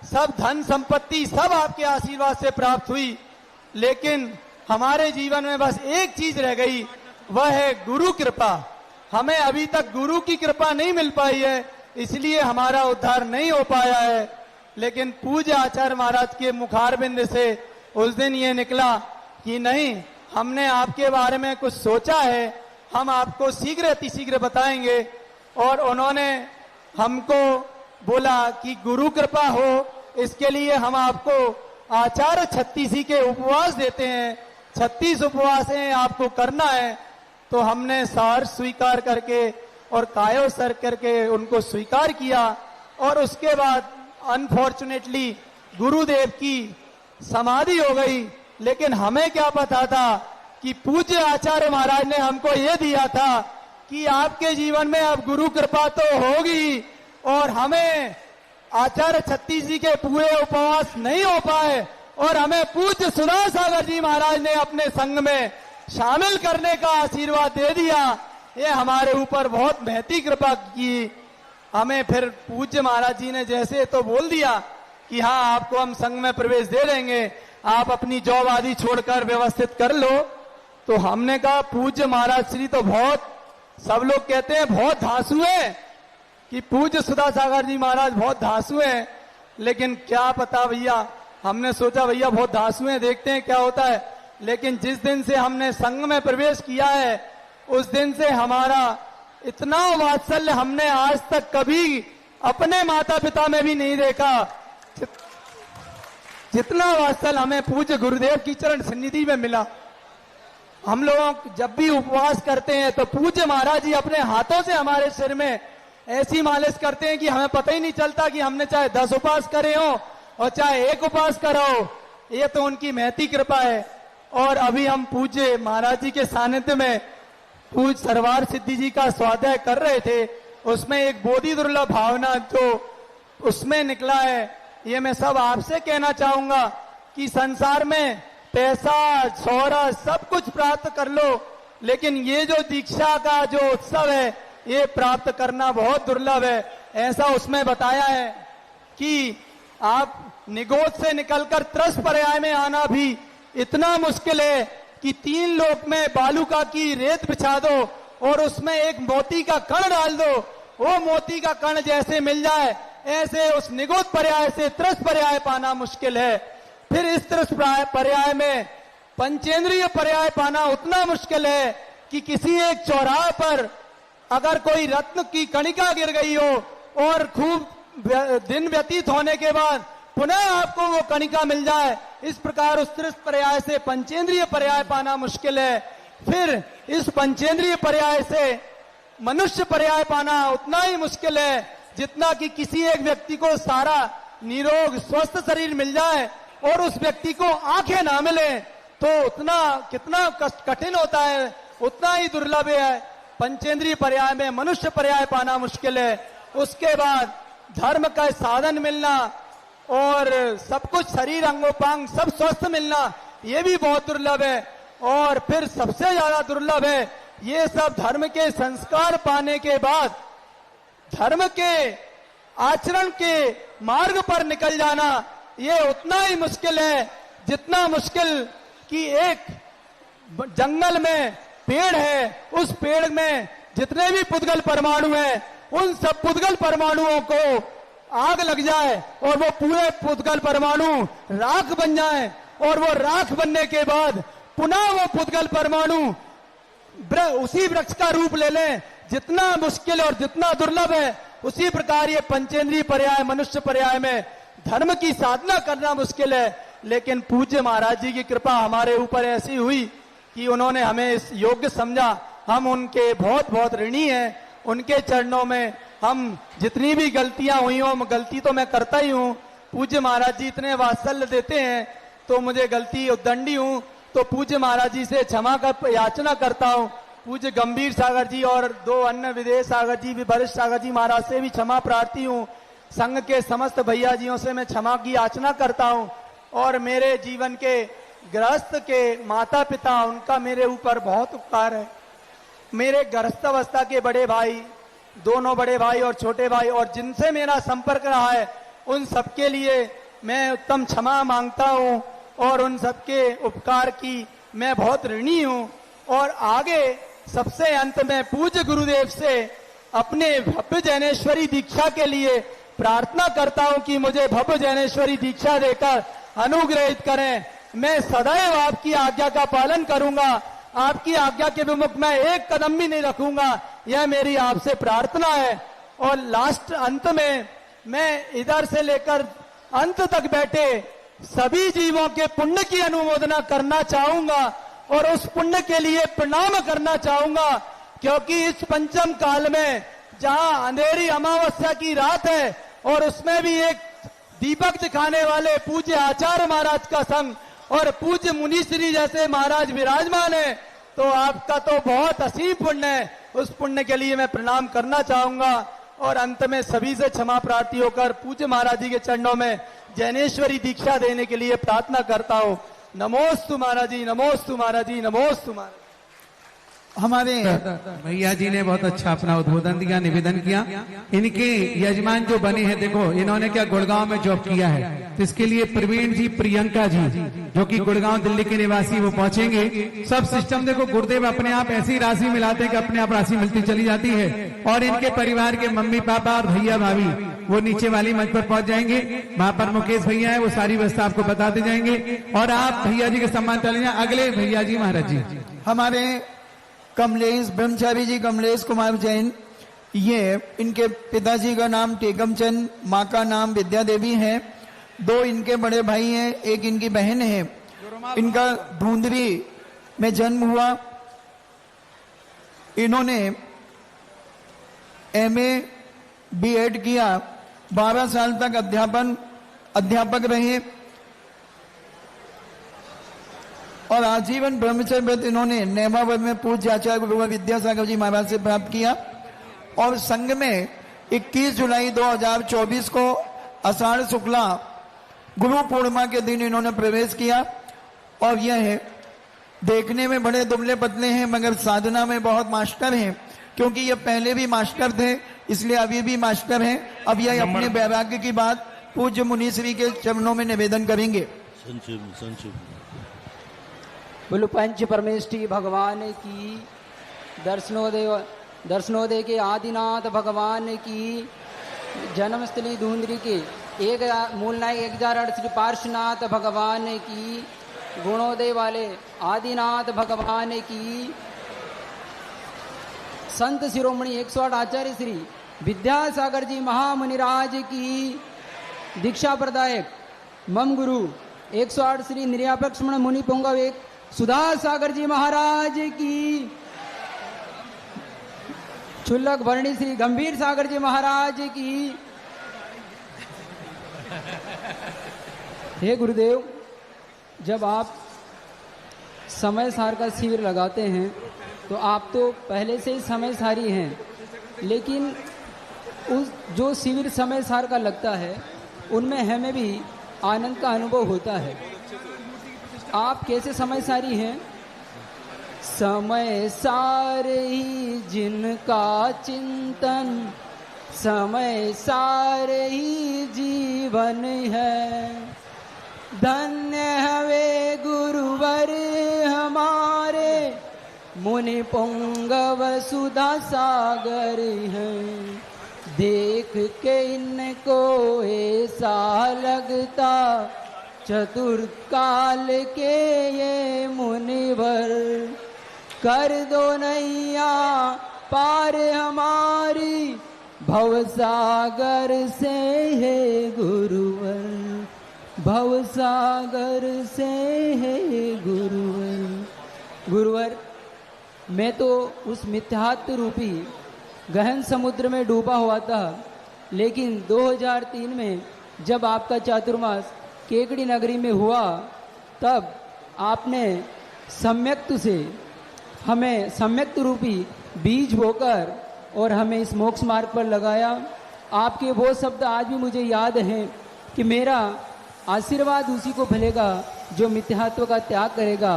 सब धन संपत्ति सब आपके आशीर्वाद से प्राप्त हुई। लेकिन हमारे जीवन में बस एक चीज रह गई, वह है गुरु कृपा। हमें अभी तक गुरु की कृपा नहीं मिल पाई है, इसलिए हमारा उद्धार नहीं हो पाया है। लेकिन पूज्य आचार्य महाराज के मुखारबिंद से उस दिन ये निकला कि नहीं, हमने आपके बारे में कुछ सोचा है, हम आपको शीघ्र अतिशीघ्र बताएंगे। और उन्होंने हमको बोला कि गुरु कृपा हो, इसके लिए हम आपको आचार्य 36 के उपवास देते हैं, 36 उपवास हैं, आपको करना है। तो हमने सार स्वीकार करके और कायो सर करके उनको स्वीकार किया। और उसके बाद अनफॉर्चुनेटली गुरुदेव की समाधि हो गई। लेकिन हमें क्या पता था कि पूज्य आचार्य महाराज ने हमको ये दिया था कि आपके जीवन में अब गुरु कृपा तो होगी। और हमें आचार्य 36 जी के पूरे उपवास नहीं हो पाए और हमें पूज्य सुधा सागर जी महाराज ने अपने संग में शामिल करने का आशीर्वाद दे दिया। ये हमारे ऊपर बहुत महती कृपा की। हमें फिर पूज्य महाराज जी ने जैसे तो बोल दिया कि हाँ, आपको हम संघ में प्रवेश दे देंगे, आप अपनी जॉब आदि छोड़कर व्यवस्थित कर लो। तो हमने कहा पूज्य महाराज श्री तो बहुत, सब लोग कहते हैं बहुत धांसू है कि पूज्य सुधा सागर जी महाराज बहुत धांसू हैं। लेकिन क्या पता भैया, हमने सोचा भैया बहुत धांसू हैं, देखते हैं क्या होता है। लेकिन जिस दिन से हमने संघ में प्रवेश किया है उस दिन से हमारा इतना वात्सल्य हमने आज तक कभी अपने माता पिता में भी नहीं देखा, जितना वात्सल्य हमें पूज्य गुरुदेव की चरण सन्निधि में मिला। हम लोग जब भी उपवास करते हैं तो पूज्य महाराज जी अपने हाथों से हमारे सिर में ऐसी मालिश करते हैं कि हमें पता ही नहीं चलता कि हमने चाहे 10 उपवास करे हो और चाहे 1 उपवास करा हो। ये तो उनकी महती कृपा है। और अभी हम पूज्य महाराज जी के सानिध्य में पूज्य सरवार सिद्धि जी का स्वाध्याय कर रहे थे, उसमें एक बोधि दुर्लभ भावना जो उसमें निकला है, ये मैं सब आपसे कहना चाहूंगा कि संसार में पैसा शोहरत सब कुछ प्राप्त कर लो, लेकिन ये जो दीक्षा का जो उत्सव है ये प्राप्त करना बहुत दुर्लभ है। ऐसा उसमें बताया है कि आप निगोद से निकलकर त्रस पर्याय में आना भी इतना मुश्किल है कि 3 लोक में बालूका की रेत बिछा दो और उसमें एक मोती का कण डाल दो, वो मोती का कण जैसे मिल जाए ऐसे उस निगोद पर्याय से त्रस पर्याय पाना मुश्किल है। फिर इस त्रस पर्याय में पंचेंद्रिय पर्याय पाना उतना मुश्किल है कि किसी एक चौराहे पर अगर कोई रत्न की कणिका गिर गई हो और खूब दिन व्यतीत होने के बाद पुनः आपको वो कणिका मिल जाए, इस प्रकार उस त्रस पर्याय से पंचेंद्रिय पर्याय पाना मुश्किल है। फिर इस पंचेंद्रिय पर्याय से मनुष्य पर्याय पाना उतना ही मुश्किल है जितना कि किसी एक व्यक्ति को सारा निरोग स्वस्थ शरीर मिल जाए और उस व्यक्ति को आंखें ना मिले तो उतना कितना कठिन होता है, उतना ही दुर्लभ है। पंचेंद्रिय पर्याय में मनुष्य पर्याय पाना मुश्किल है। उसके बाद धर्म का साधन मिलना और सब कुछ शरीर अंगोपांग सब स्वस्थ मिलना ये भी बहुत दुर्लभ है। और फिर सबसे ज्यादा दुर्लभ है ये सब धर्म के संस्कार पाने के बाद धर्म के आचरण के मार्ग पर निकल जाना, ये उतना ही मुश्किल है जितना मुश्किल कि एक जंगल में पेड़ है, उस पेड़ में जितने भी पुद्गल परमाणु हैं उन सब पुद्गल परमाणुओं को आग लग जाए और वो पूरे पुद्गल परमाणु राख बन जाए और वो राख बनने के बाद पुनः वो पुद्गल परमाणु उसी वृक्ष का रूप ले लें। जितना मुश्किल और जितना दुर्लभ है उसी प्रकार ये पंचेंद्रिय पर्याय मनुष्य पर्याय में धर्म की साधना करना मुश्किल है। लेकिन पूज्य महाराज जी की कृपा हमारे ऊपर ऐसी हुई कि उन्होंने हमें इस योग्य समझा। हम उनके बहुत बहुत ऋणी हैं। उनके चरणों में हम जितनी भी गलतियां हुई हो, गलती तो मैं करता ही हूँ, पूज्य महाराज जी इतने वात्सल्य देते हैं तो मुझे गलती उद्दंडी हूँ तो पूज्य महाराज जी से क्षमा कर याचना करता हूँ। पूज्य गंभीर सागर जी और 2 अन्य विदेश सागर जी भी वरिष्ठ सागर जी महाराज से भी क्षमा प्रार्थी हूँ। संघ के समस्त भैया जियों से मैं क्षमा की याचना करता हूँ। और मेरे जीवन के गृहस्थ के माता पिता, उनका मेरे ऊपर बहुत उपकार है। मेरे गृहस्थ अवस्था के बड़े भाई, दोनों बड़े भाई और छोटे भाई और जिनसे मेरा संपर्क रहा है उन सबके लिए मैं उत्तम क्षमा मांगता हूँ और उन सबके उपकार की मैं बहुत ऋणी हूँ। और आगे सबसे अंत में पूज्य गुरुदेव से अपने भव्य जैनेश्वरी दीक्षा के लिए प्रार्थना करता हूं कि मुझे भव्य जैनेश्वरी दीक्षा देकर अनुग्रहित करें। मैं सदैव आपकी आज्ञा का पालन करूंगा, आपकी आज्ञा के विमुख मैं एक कदम भी नहीं रखूंगा, यह मेरी आपसे प्रार्थना है। और लास्ट अंत में मैं इधर से लेकर अंत तक बैठे सभी जीवों के पुण्य की अनुमोदना करना चाहूंगा और उस पुण्य के लिए प्रणाम करना चाहूंगा, क्योंकि इस पंचम काल में जहां अंधेरी अमावस्या की रात है और उसमें भी एक दीपक दिखाने वाले पूज्य आचार्य महाराज का संग और पूज्य मुनिश्री जैसे महाराज विराजमान है, तो आपका तो बहुत असीम पुण्य है। उस पुण्य के लिए मैं प्रणाम करना चाहूंगा और अंत में सभी से क्षमा प्रार्थी होकर पूज्य महाराज जी के चरणों में जैनेश्वरी दीक्षा देने के लिए प्रार्थना करता हूं। नमोस्तु महाराज जी, नमोस्तु महाराज जी, नमोस्तु महाराज। हमारे भैया जी ने बहुत अच्छा अपना उद्बोधन दिया, निवेदन किया। इनके यजमान जो बने हैं, देखो इन्होंने क्या गुड़गांव में जॉब किया है, तो इसके लिए प्रवीण जी, प्रियंका जी जो कि गुड़गांव दिल्ली के निवासी, वो पहुंचेंगे। सब सिस्टम देखो गुरुदेव अपने आप ऐसी राशि मिलाते हैं कि अपने आप राशि मिलती चली जाती है। और इनके परिवार के मम्मी पापा और भैया भाभी वो नीचे वाली मंच पर पहुंच जाएंगे। वहां पर मुकेश भैया है, वो सारी व्यवस्था आपको बताते जाएंगे और आप भैया जी के सम्मान चले जाए। अगले भैया जी महाराज जी हमारे कमलेश ब्रह्मचारी जी, कमलेश कुमार जैन, ये इनके पिताजी का नाम टेकम चंद, माँ का नाम विद्या देवी है। दो इनके बड़े भाई हैं, एक इनकी बहन है। इनका धुंधरी में जन्म हुआ। इन्होंने एमए बीएड किया, 12 साल तक अध्यापक रहे और आजीवन ब्रह्मचर्य व्रत इन्होंने नेमावत में पूज्य आचार्य गुरुवर विद्यासागर जी महाराज से प्राप्त किया। और संघ में 21 जुलाई 2024 को आषाढ़ शुक्ला गुरु पूर्णिमा के दिन इन्होंने प्रवेश किया। और यह है, देखने में बड़े दुबले पतले हैं मगर साधना में बहुत मास्टर हैं, क्योंकि ये पहले भी मास्टर थे इसलिए अभी भी मास्टर हैं। अब यह अपने वैराग्य की बात पूज्य मुनिश्री के चरणों में निवेदन करेंगे। बोलो पंच परमेष्ठी भगवान की, दर्शनोदय के आदिनाथ भगवान की, जन्मस्थली धुंधरी के एक मूल नायक 1008 श्री पार्श्वनाथ भगवान की, गुणोदय वाले आदिनाथ भगवान की, संत शिरोमणि 108 आचार्य श्री विद्यासागर जी महामुनिराज की, दीक्षा प्रदायक मम गुरु 108 श्री निर्यापक्ष्मण मुनि पुंगव एक सुधा सागर जी महाराज की, क्षुल्लक वर्णी श्री गंभीर सागर जी महाराज की। हे गुरुदेव, जब आप समय सार का शिविर लगाते हैं तो आप तो पहले से ही समय सारी हैं, लेकिन उस जो शिविर समय सार का लगता है उनमें हमें भी आनंद का अनुभव होता है। आप कैसे समय सारी हैं? समय सार ही जिनका चिंतन, समय सार ही जीवन है। धन्य हवे गुरुवर हमारे, मुनि पुंगव सुधा सागर हैं। देख के इनको ऐसा लगता चतुर्थ काल के ये मुनिवर, कर दो नैया पार हमारी, भवसागर से है गुरुवर, भवसागर से है गुरुवर। गुरुवर, मैं तो उस मिथ्यात्व रूपी गहन समुद्र में डूबा हुआ था, लेकिन 2003 में जब आपका चातुर्मास केकड़ी नगरी में हुआ, तब आपने सम्यक्त से हमें सम्यक्त रूपी बीज बोकर और हमें इस मोक्ष मार्ग पर लगाया। आपके वो शब्द आज भी मुझे याद हैं कि मेरा आशीर्वाद उसी को फलेगा जो मिथ्यात्व का त्याग करेगा।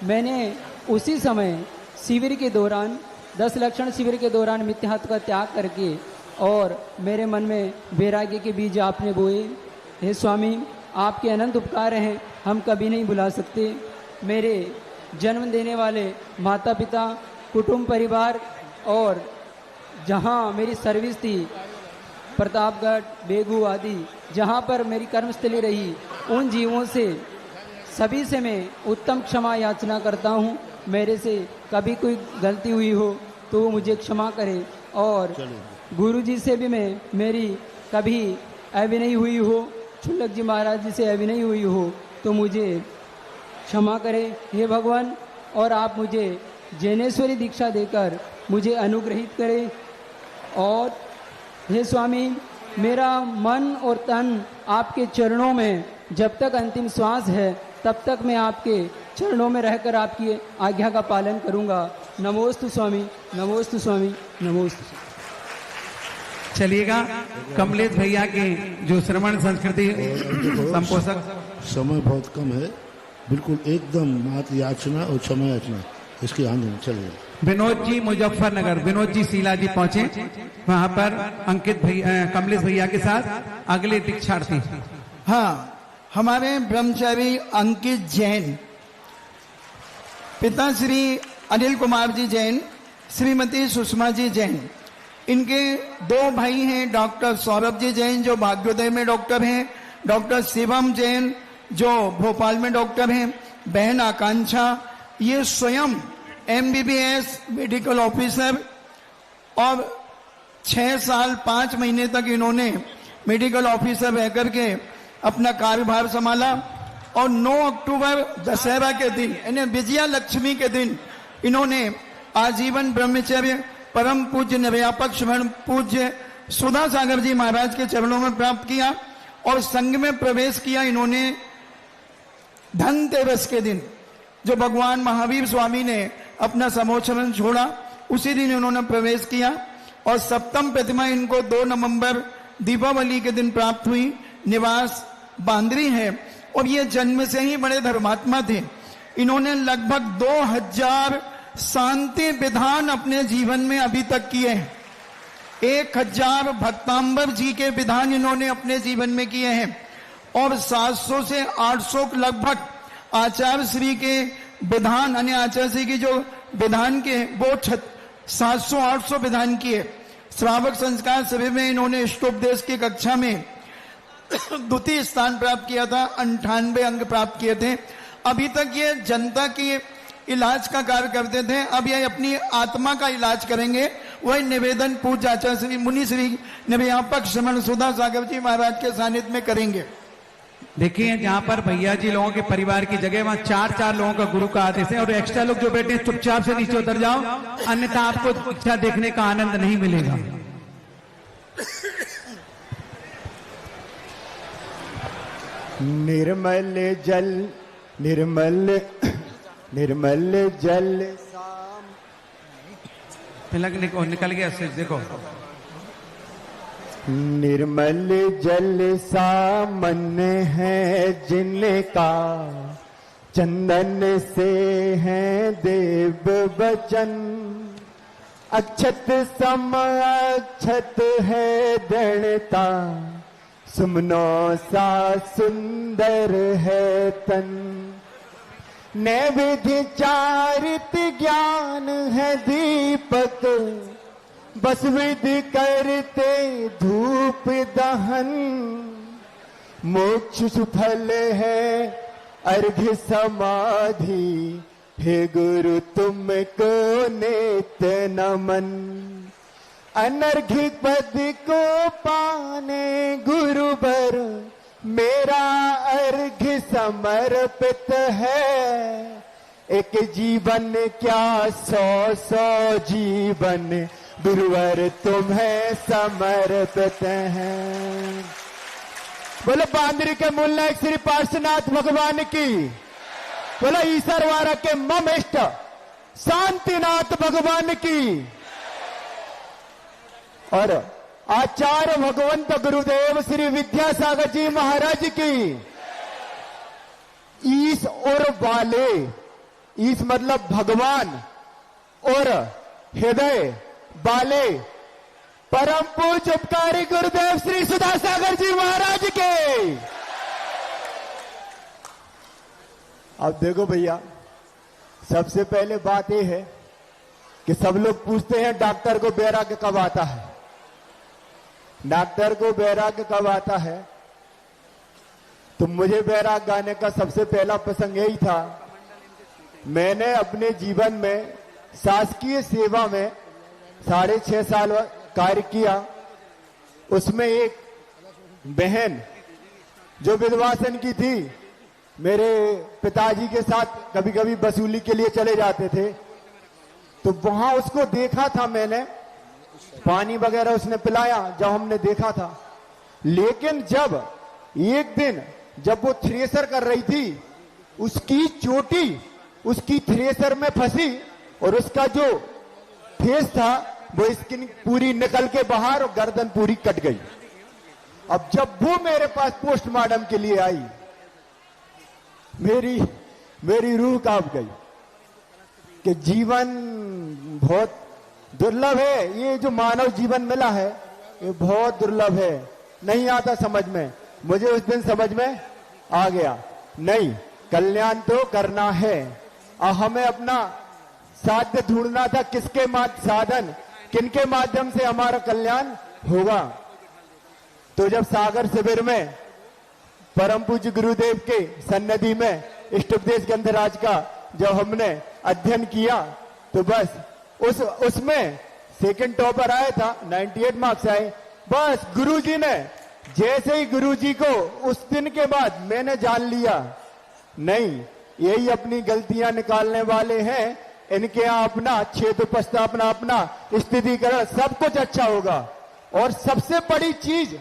मैंने उसी समय शिविर के दौरान 10 लक्षण शिविर के दौरान मिथ्यात्व का त्याग करके और मेरे मन में वैराग्य के बीज आपने बोए। हे स्वामी, आपके अनंत उपकार हैं, हम कभी नहीं भुला सकते। मेरे जन्म देने वाले माता पिता कुटुंब परिवार और जहाँ मेरी सर्विस थी, प्रतापगढ़, बेगू आदि जहाँ पर मेरी कर्मस्थली रही, उन जीवों से सभी से मैं उत्तम क्षमा याचना करता हूँ। मेरे से कभी कोई गलती हुई हो तो वो मुझे क्षमा करे, और गुरु जी से भी मेरी कभी अभिनय हुई हो, छुल्लक जी महाराज जी से अभिनय हुई हो तो मुझे क्षमा करे हे भगवान, और आप मुझे जैनेश्वरी दीक्षा देकर मुझे अनुग्रहित करें। और हे स्वामी, मेरा मन और तन आपके चरणों में जब तक अंतिम श्वास है तब तक मैं आपके चरणों में रहकर आपकी आज्ञा का पालन करूंगा। नमोस्तु स्वामी, नमोस्तु स्वामी, नमोस्तु। चलिएगा कमलेश भैया के जो श्रवण संस्कृति संपोषक। समय बहुत कम है, बिल्कुल एकदम मात याचना और क्षमा याचना इसकी आंदोलन चलिए। विनोद जी मुजफ्फरनगर, विनोद जी शीला जी पहुंचे वहां पर अंकित भैया, कमलेश भैया के साथ अगले दीक्षार्थी। हाँ, हमारे ब्रह्मचारी अंकित जैन, पिता श्री अनिल कुमार जी जैन, श्रीमती सुषमा जी जैन, इनके दो भाई हैं डॉक्टर सौरभ जी जैन जो भाग्योदय में डॉक्टर हैं, डॉक्टर शिवम जैन जो भोपाल में डॉक्टर हैं, बहन आकांक्षा, ये स्वयं MBBS मेडिकल ऑफिसर, और 6 साल 5 महीने तक इन्होंने मेडिकल ऑफिसर रह करके अपना कार्यभार संभाला। और 9 अक्टूबर दशहरा के दिन यानी विजया लक्ष्मी के दिन इन्होंने आजीवन ब्रह्मचर्य परम पूज्य निर्व्यापक श्रवण पूज्य सुधा सागर जी महाराज के चरणों में प्राप्त किया और संघ में प्रवेश किया। इन्होंने धनतेरस के दिन जो भगवान महावीर स्वामी ने अपना समोचरण छोड़ा उसी दिन इन्होंने प्रवेश किया, और सप्तम प्रतिमा इनको 2 नवंबर दीपावली के दिन प्राप्त हुई। निवास बांद्री है और ये जन्म से ही बड़े धर्मात्मा थे। इन्होंने लगभग 2000 शांति विधान अपने जीवन में अभी तक किए हैं। 1000 भक्तांबर जी के विधान इन्होंने अपने जीवन में किए हैं, और 700 से 800 लगभग आचार्य श्री के विधान, अन्य आचार्य श्री की जो विधान के वो 700-800 विधान किए। श्रावक संस्कार शिविर में इन्होंने इष्टोपदेश की कक्षा में द्वितीय स्थान प्राप्त किया था, 98 अंक प्राप्त किए थे। अभी तक ये जनता की इलाज का कार्य करते थे, अब ये अपनी आत्मा का इलाज करेंगे। वही निवेदन पूज्य आचार्य श्री मुनि श्री निर्व्यापक श्रवण सुधा सागर जी महाराज के सानिध्य में करेंगे। देखिए जहाँ पर भैया जी लोगों के परिवार की जगह वहाँ 4-4 लोगों का गुरु का आदेश है, और एक्स्ट्रा लोग जो बैठे हैं चुपचाप से नीचे उतर जाओ, अन्यथा आपको दीक्षा देखने का आनंद नहीं मिलेगा। निर्मल जल निर्मल निर्मल जल निकल गया से देखो। निर्मल जल सा मन है जिनका, चंदन से है देव वचन, अक्षत सम अक्षत है दृढ़ता, सुमनो सा सुंदर है तन, नैवेद्य चारित ज्ञान है दीपक, बस विधि करते धूप दहन, मोक्ष सुफल है अर्घ्य समाधि, हे गुरु तुमको नित्य नमन, अनर्घ्य पद को पाने गुरुवर, मेरा अर्घ्य समर्पित है, एक जीवन क्या 100 जीवन गुरुवर तुम्हें समर्पित हैं। बोलो बांद्री के मूल नायक श्री पार्श्वनाथ भगवान की, बोलो ईश्वरवाड़ा के मम इष्ट शांतिनाथ भगवान की, और आचार्य भगवंत गुरुदेव श्री विद्यासागर जी महाराज की। ईश और वाले, ईश मतलब भगवान और हृदय वाले परम पूज्य उपकारी गुरुदेव श्री सुधा सागर जी महाराज के। अब देखो भैया, सबसे पहले बात यह है कि सब लोग पूछते हैं डॉक्टर को वैराग्य कब आता है, डॉक्टर को वैराग्य कब आता है। तो मुझे वैराग्य आने का सबसे पहला प्रसंग यही था। मैंने अपने जीवन में शासकीय सेवा में 6.5 साल कार्य किया। उसमें एक बहन जो विधवासन की थी, मेरे पिताजी के साथ कभी कभी वसूली के लिए चले जाते थे, तो वहां उसको देखा था मैंने, पानी वगैरह उसने पिलाया जब हमने देखा था। लेकिन जब एक दिन जब वो थ्रेसर कर रही थी, उसकी चोटी उसकी थ्रेसर में फंसी और उसका जो फेस था वो स्किन पूरी निकल के बाहर और गर्दन पूरी कट गई। अब जब वो मेरे पास पोस्टमार्टम के लिए आई, मेरी रूह कांप गई कि जीवन बहुत दुर्लभ है। ये जो मानव जीवन मिला है ये बहुत दुर्लभ है। नहीं आता समझ में। मुझे उस दिन समझ में आ गया, नहीं, कल्याण तो करना है और हमें अपना साध्य ढूंढना था, किसके साधन किनके माध्यम से हमारा कल्याण होगा। तो जब सागर शिविर में परम पूज्य गुरुदेव के सन्निधि में इष्टोपदेश ग्रंथराज का जब हमने अध्ययन किया, तो बस उसमें सेकंड टॉपर आया था, 98 मार्क्स आए। बस गुरुजी ने, जैसे ही गुरुजी को उस दिन के बाद मैंने जान लिया, नहीं, यही अपनी गलतियां निकालने वाले हैं, इनके यहाँ अपना क्षेत्र उपस्थापना, अपना स्थितिकरण सब कुछ अच्छा होगा। और सबसे बड़ी चीज,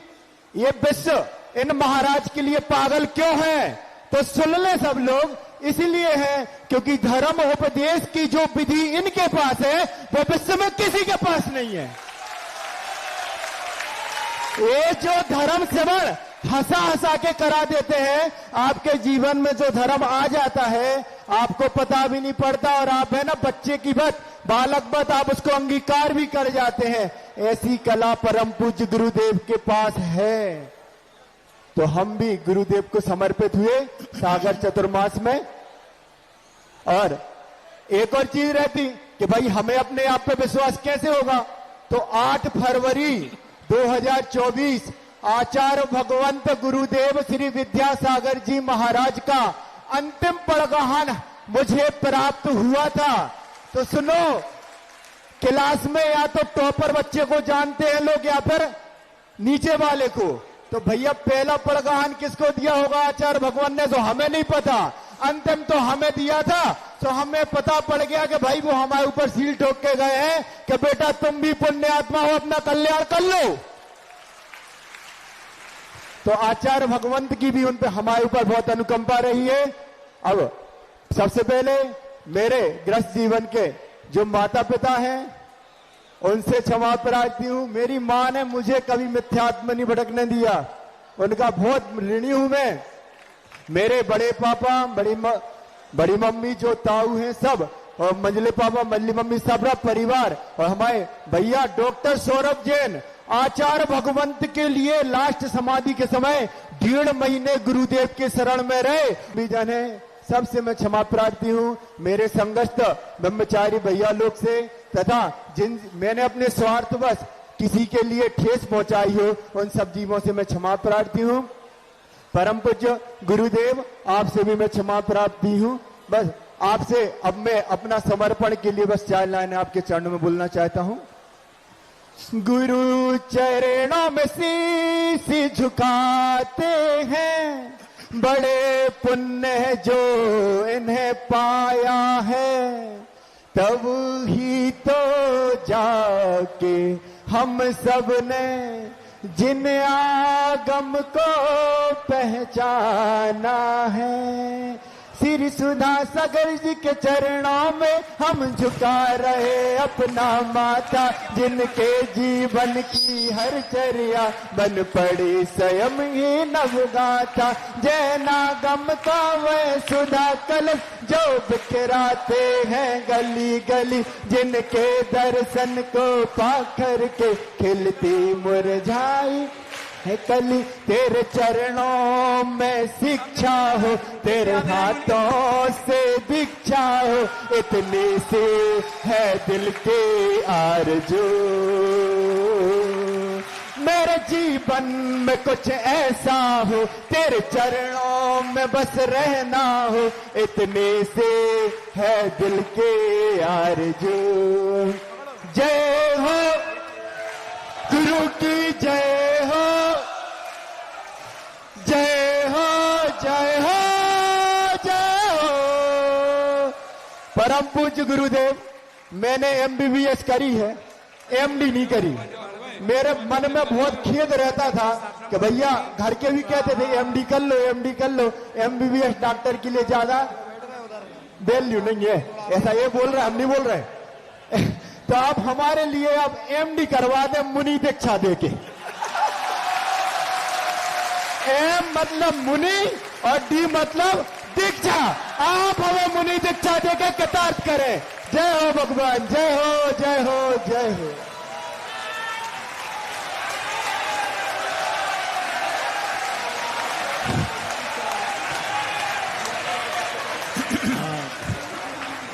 ये विश्व इन महाराज के लिए पागल क्यों है, तो सुन ले सब लोग, इसलिए है क्योंकि धर्म उपदेश की जो विधि इनके पास है वो विश्व में किसी के पास नहीं है। ये जो धर्म श्रवण हंसा हंसा के करा देते हैं, आपके जीवन में जो धर्म आ जाता है आपको पता भी नहीं पड़ता, और आप है ना बच्चे की बात, बालक बात, आप उसको अंगीकार भी कर जाते हैं। ऐसी कला परम पूज्य गुरुदेव के पास है। तो हम भी गुरुदेव को समर्पित हुए सागर चतुर्मास में। और एक और चीज रहती कि भाई हमें अपने आप पे विश्वास कैसे होगा, तो 8 फरवरी 2024 आचार्य भगवंत गुरुदेव श्री विद्यासागर जी महाराज का अंतिम पड़गहन मुझे प्राप्त हुआ था। तो सुनो, क्लास में या तो टॉपर बच्चे को जानते हैं लोग या फिर नीचे वाले को, तो भैया पहला पड़गहन किसको दिया होगा आचार्य भगवान ने, तो हमें नहीं पता। अंतिम तो हमें दिया था, तो हमें पता पड़ गया कि भाई वो हमारे ऊपर सील ठोक के गए हैं कि बेटा तुम भी पुण्य आत्मा हो, अपना कल्याण कर लो। तो आचार्य भगवंत की भी उन पे हमारे ऊपर बहुत अनुकंपा रही है। अब सबसे पहले मेरे गृहस्थ जीवन के जो माता पिता हैं उनसे क्षमा प्रार्थी हूं। मेरी मां ने मुझे कभी मिथ्यात्म नहीं भटकने दिया, उनका बहुत ऋणी हूं मैं। मेरे बड़े पापा, बड़ी मम्मी जो ताऊ हैं सब, और मंजले पापा, मंजली मम्मी, सबरा परिवार, और हमारे भैया डॉक्टर सौरभ जैन आचार्य भगवंत के लिए लास्ट समाधि के समय 1.5 महीने गुरुदेव के शरण में रहे। भी जाने सबसे मैं क्षमा प्रार्थी हूं, मेरे संगस्थ ब्रह्मचारी भैया लोग से, तथा जिन मैंने अपने स्वार्थवश किसी के लिए ठेस पहुंचाई हो उन सब जीवों से मैं क्षमा प्रार्थी हूं। परम पूज्य गुरुदेव आपसे भी मैं क्षमा प्रार्थी हूं। बस आपसे अब मैं अपना समर्पण के लिए बस 4 लाइन आपके चरणों में बोलना चाहता हूं। गुरु चरणों में शीश झुकाते हैं, बड़े पुण्य है जो इन्हें पाया है, तब ही तो जाके हम सब ने जिन आगम को पहचाना है। श्री सुधा सागर जी के चरणों में हम झुका रहे अपना माथा, जिनके जीवन की हर चर्या बन पड़ी स्वयं ही नवगाथा। जैना गम का वह सुधा कलश जो बिखराते हैं गली गली, जिनके दर्शन को पाकर के खिलती मुरझाई है कली तेरे चरणों में शिक्षा हो, तेरे हाथों से दीक्षा हो, इतनी सी है दिल की आरज़ू। मेरे जीवन में कुछ ऐसा हो, तेरे चरणों में बस रहना हो, इतनी सी है दिल की आरज़ू। जय हो गुरु की जय हो, जय हो जय हो जय हो। परम पूज्य गुरुदेव, मैंने MBBS करी है, MD नहीं करी। मेरे मन में बहुत खेद रहता था कि भैया घर के भी कहते थे MD कर लो, MD कर लो। MBBS डॉक्टर के लिए ज्यादा वैल्यू नहीं है, ऐसा ये बोल रहा है, हम नहीं बोल रहे। तो आप हमारे लिए आप MD करवा दे मुनि दीक्षा देके। M मतलब मुनि और D मतलब दीक्षा। आप हमें मुनि दीक्षा देके कृतार्थ करें। जय हो भगवान, जय हो जय हो जय हो।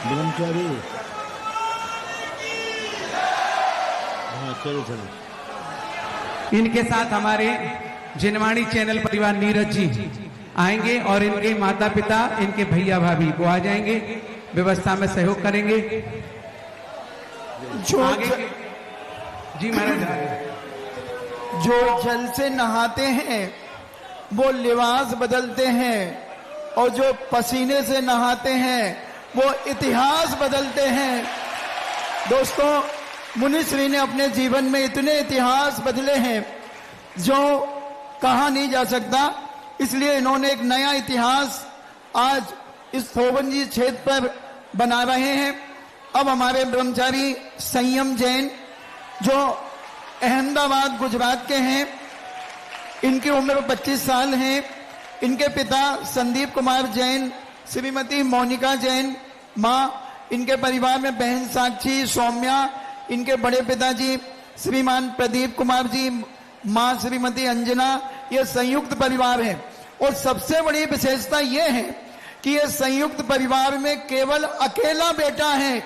ब्रह्मचारी, हाँ चलो चलो। इनके साथ हमारे जिनवाणी चैनल परिवार नीरज जी आएंगे और इनके माता पिता, इनके भैया भाभी वो आ जाएंगे, व्यवस्था में सहयोग करेंगे। जो आगे जी महाराज, जो जल से नहाते हैं वो लिबास बदलते हैं, और जो पसीने से नहाते हैं वो इतिहास बदलते हैं। दोस्तों, मुनिश्री ने अपने जीवन में इतने इतिहास बदले हैं जो कहा नहीं जा सकता, इसलिए इन्होंने एक नया इतिहास आज इस थोबनजी क्षेत्र पर बना रहे हैं। अब हमारे ब्रह्मचारी संयम जैन जो अहमदाबाद गुजरात के हैं, इनकी उम्र 25 साल है। इनके पिता संदीप कुमार जैन, श्रीमती मोनिका जैन, माँ, इनके परिवार में बहन साक्षी, सौम्या, इनके बड़े पिताजी श्रीमान प्रदीप कुमार जी, माँ श्रीमती अंजना। ये संयुक्त परिवार है और सबसे बड़ी विशेषता ये है कि ये संयुक्त परिवार में केवल अकेला बेटा है,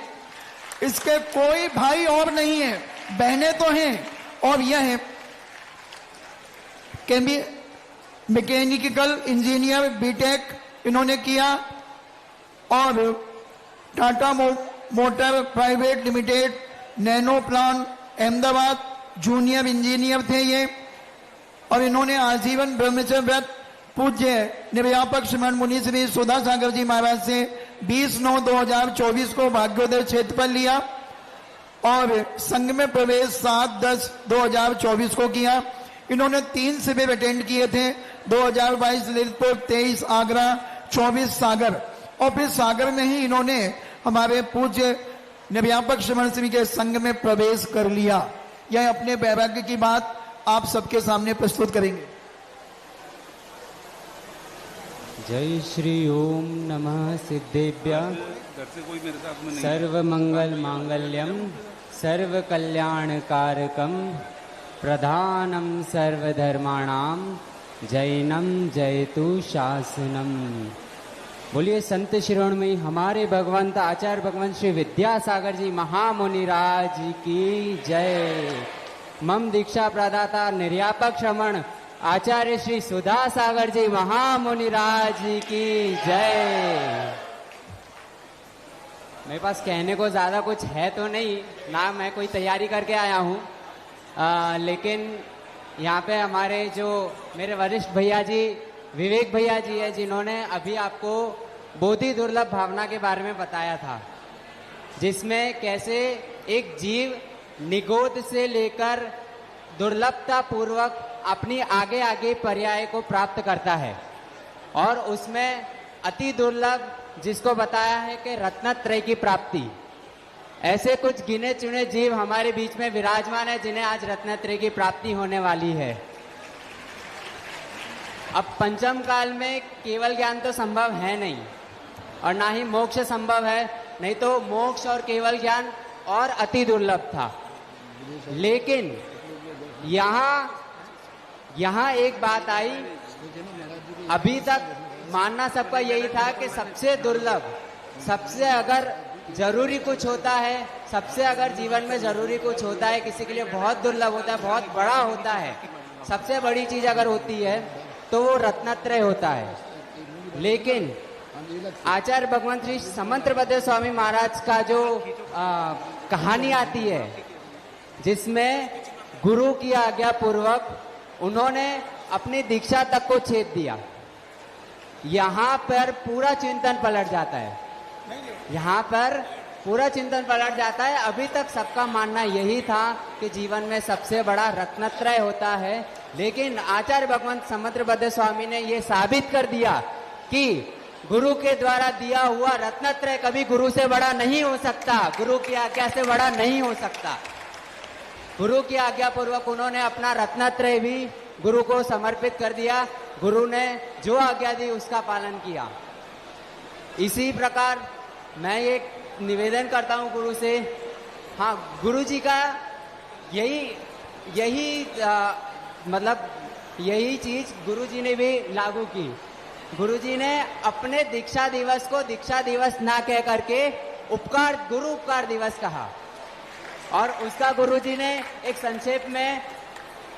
इसके कोई भाई और नहीं है, बहनें तो हैं। और यह मैकेनिकल इंजीनियर बीटेक इन्होंने किया और Tata motor private limited, nano plan Ahmedabad junior engineer थे ये। और इन्होंने आजीवन ब्रह्मचर्य व्रत पूज्य निर्व्यापक श्रीमन मुनि श्री सुधा सागर जी महाराज से 20/9/2024 को भाग्योदय क्षेत्र पर लिया और संघ में प्रवेश 7/10/2024 को किया। इन्होंने 3 शिविर अटेंड किए थे, 2022 ललितपुर, 23 आगरा, 24 सागर, और फिर सागर में ही इन्होंने हमारे पूज्य निर्व्यापक श्रमण श्री के संघ में प्रवेश कर लिया। यह अपने वैराग्य की बात आप सबके सामने प्रस्तुत करेंगे। जय श्री ओम नमः सिद्धेभ्य सर्व मंगल मांगल्यम सर्व कल्याण कारकम प्रधानम सर्वधर्माणाम जैनम जयतु शासनम। बोलिए संत शिरोमणि हमारे भगवंत आचार्य भगवंत श्री विद्यासागर जी महामुनिराज की जय। मम दीक्षा प्रदाता निर्व्यापक श्रमण आचार्य श्री सुधा सागर जी महामुनिराज की जय। मेरे पास कहने को ज्यादा कुछ है तो नहीं ना, मैं कोई तैयारी करके आया हूँ, लेकिन यहाँ पे हमारे जो मेरे वरिष्ठ भैया जी विवेक भैया जी है, जिन्होंने अभी आपको बोधि दुर्लभ भावना के बारे में बताया था, जिसमें कैसे एक जीव निगोद से लेकर दुर्लभता पूर्वक अपनी आगे आगे पर्याय को प्राप्त करता है, और उसमें अति दुर्लभ जिसको बताया है कि रत्नत्रय की प्राप्ति। ऐसे कुछ गिने चुने जीव हमारे बीच में विराजमान है जिन्हें आज रत्नत्रय की प्राप्ति होने वाली है। अब पंचम काल में केवल ज्ञान तो संभव है नहीं और ना ही मोक्ष संभव है, नहीं तो मोक्ष और केवल ज्ञान और अति दुर्लभ था। लेकिन यहाँ यहाँ एक बात आई, अभी तक मानना सबका यही था कि सबसे दुर्लभ, सबसे अगर जरूरी कुछ होता है, सबसे अगर जीवन में जरूरी कुछ होता है, किसी के लिए बहुत दुर्लभ होता है, बहुत बड़ा होता है, सबसे बड़ी चीज अगर होती है तो वो रत्नत्रय होता है। लेकिन आचार्य भगवान श्री समंतभद्र स्वामी महाराज का जो कहानी आती है, जिसमें गुरु की आज्ञा पूर्वक उन्होंने अपनी दीक्षा तक को छेद दिया, यहाँ पर पूरा चिंतन पलट जाता है। यहाँ पर पूरा चिंतन पलट जाता है। अभी तक सबका मानना यही था कि जीवन में सबसे बड़ा रत्नत्रय होता है, लेकिन आचार्य भगवान समंतभद्र स्वामी ने ये साबित कर दिया कि गुरु के द्वारा दिया हुआ रत्नत्रय कभी गुरु से बड़ा नहीं हो सकता, गुरु की आज्ञा से बड़ा नहीं हो सकता। गुरु की आज्ञा पूर्वक उन्होंने अपना रत्नत्रय भी गुरु को समर्पित कर दिया। गुरु ने जो आज्ञा दी उसका पालन किया। इसी प्रकार मैं एक निवेदन करता हूं गुरु से, हाँ, गुरु जी का यही मतलब यही चीज गुरु जी ने भी लागू की। गुरु जी ने अपने दीक्षा दिवस को दीक्षा दिवस ना कह करके गुरु उपकार दिवस कहा, और उसका गुरु जी ने एक संक्षेप में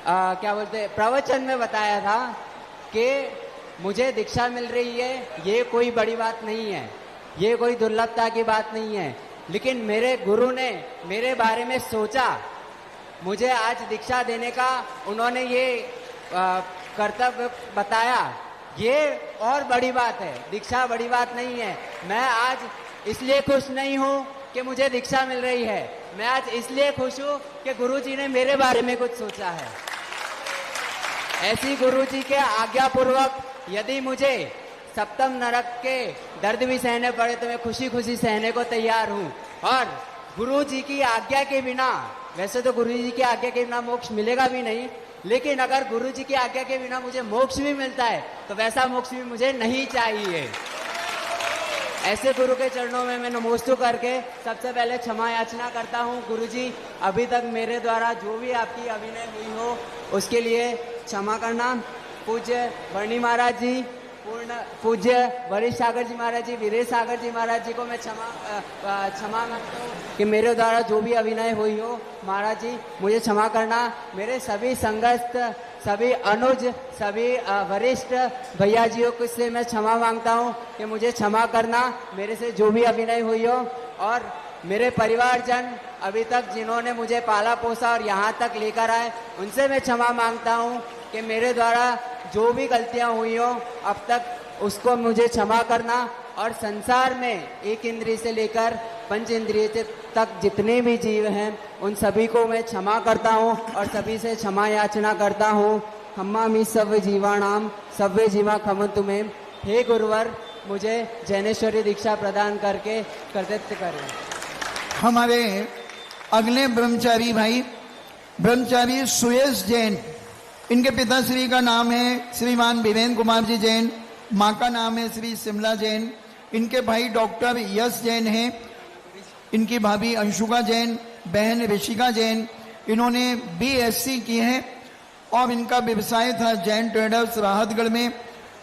क्या बोलते प्रवचन में बताया था कि मुझे दीक्षा मिल रही है, ये कोई बड़ी बात नहीं है, ये कोई दुर्लभता की बात नहीं है, लेकिन मेरे गुरु ने मेरे बारे में सोचा, मुझे आज दीक्षा देने का उन्होंने ये कर्तव्य बताया, ये और बड़ी बात है, दीक्षा बड़ी बात नहीं है। मैं आज इसलिए खुश नहीं हूँ कि मुझे दीक्षा मिल रही है, मैं आज इसलिए खुश हूँ कि गुरु जी ने मेरे बारे में कुछ सोचा है। ऐसी गुरु जी के आज्ञा पूर्वक यदि मुझे सप्तम नरक के दर्द भी सहने पड़े तो मैं खुशी खुशी सहने को तैयार हूँ। और गुरु जी की आज्ञा के बिना, वैसे तो गुरु जी की आज्ञा के बिना मोक्ष मिलेगा भी नहीं, लेकिन अगर गुरु जी की आज्ञा के बिना मुझे मोक्ष भी मिलता है तो वैसा मोक्ष भी मुझे नहीं चाहिए। ऐसे गुरु के चरणों में मैं नमोस्तु करके सबसे पहले क्षमा याचना करता हूँ। गुरु जी, अभी तक मेरे द्वारा जो भी आपकी अभिनय हुई हो उसके लिए क्षमा करना। पूज्य वर्णी महाराज जी, पूज्य वरिष्ठ सागर जी महाराज जी, वीरेश सागर जी महाराज जी को मैं क्षमा मांगता हूँ कि मेरे द्वारा जो भी अभिनय हुई हो, महाराज जी मुझे क्षमा करना। मेरे सभी संगस्त, सभी अनुज, सभी वरिष्ठ भैया जियों से मैं क्षमा मांगता हूँ कि मुझे क्षमा करना, मेरे से जो भी अभिनय हुई हो। और मेरे परिवारजन अभी तक जिन्होंने मुझे पाला पोसा और यहाँ तक लेकर आए, उनसे मैं क्षमा मांगता हूँ कि मेरे द्वारा जो भी गलतियां हुई हो अब तक उसको मुझे क्षमा करना। और संसार में एक इंद्रिय से लेकर पंच इंद्रिय तक जितने भी जीव हैं उन सभी को मैं क्षमा करता हूँ और सभी से क्षमा याचना करता हूँ। हम्मामि सर्व जीवाणाम सर्वे जीवा खमन्तु मे। हे गुरुवर, मुझे जैनेश्वरी दीक्षा प्रदान करके कृतज्ञ करें। हमारे अगले ब्रह्मचारी भाई ब्रह्मचारी सुयश जैन, इनके पिताश्री का नाम है श्रीमान वीरेंद्र कुमार जी जैन, माँ का नाम है श्री शिमला जैन। इनके भाई डॉक्टर यश जैन हैं, इनकी भाभी अंशुका जैन, बहन ऋषिका जैन। इन्होंने BSc की है और इनका व्यवसाय था जैन ट्रेडर्स राहतगढ़ में।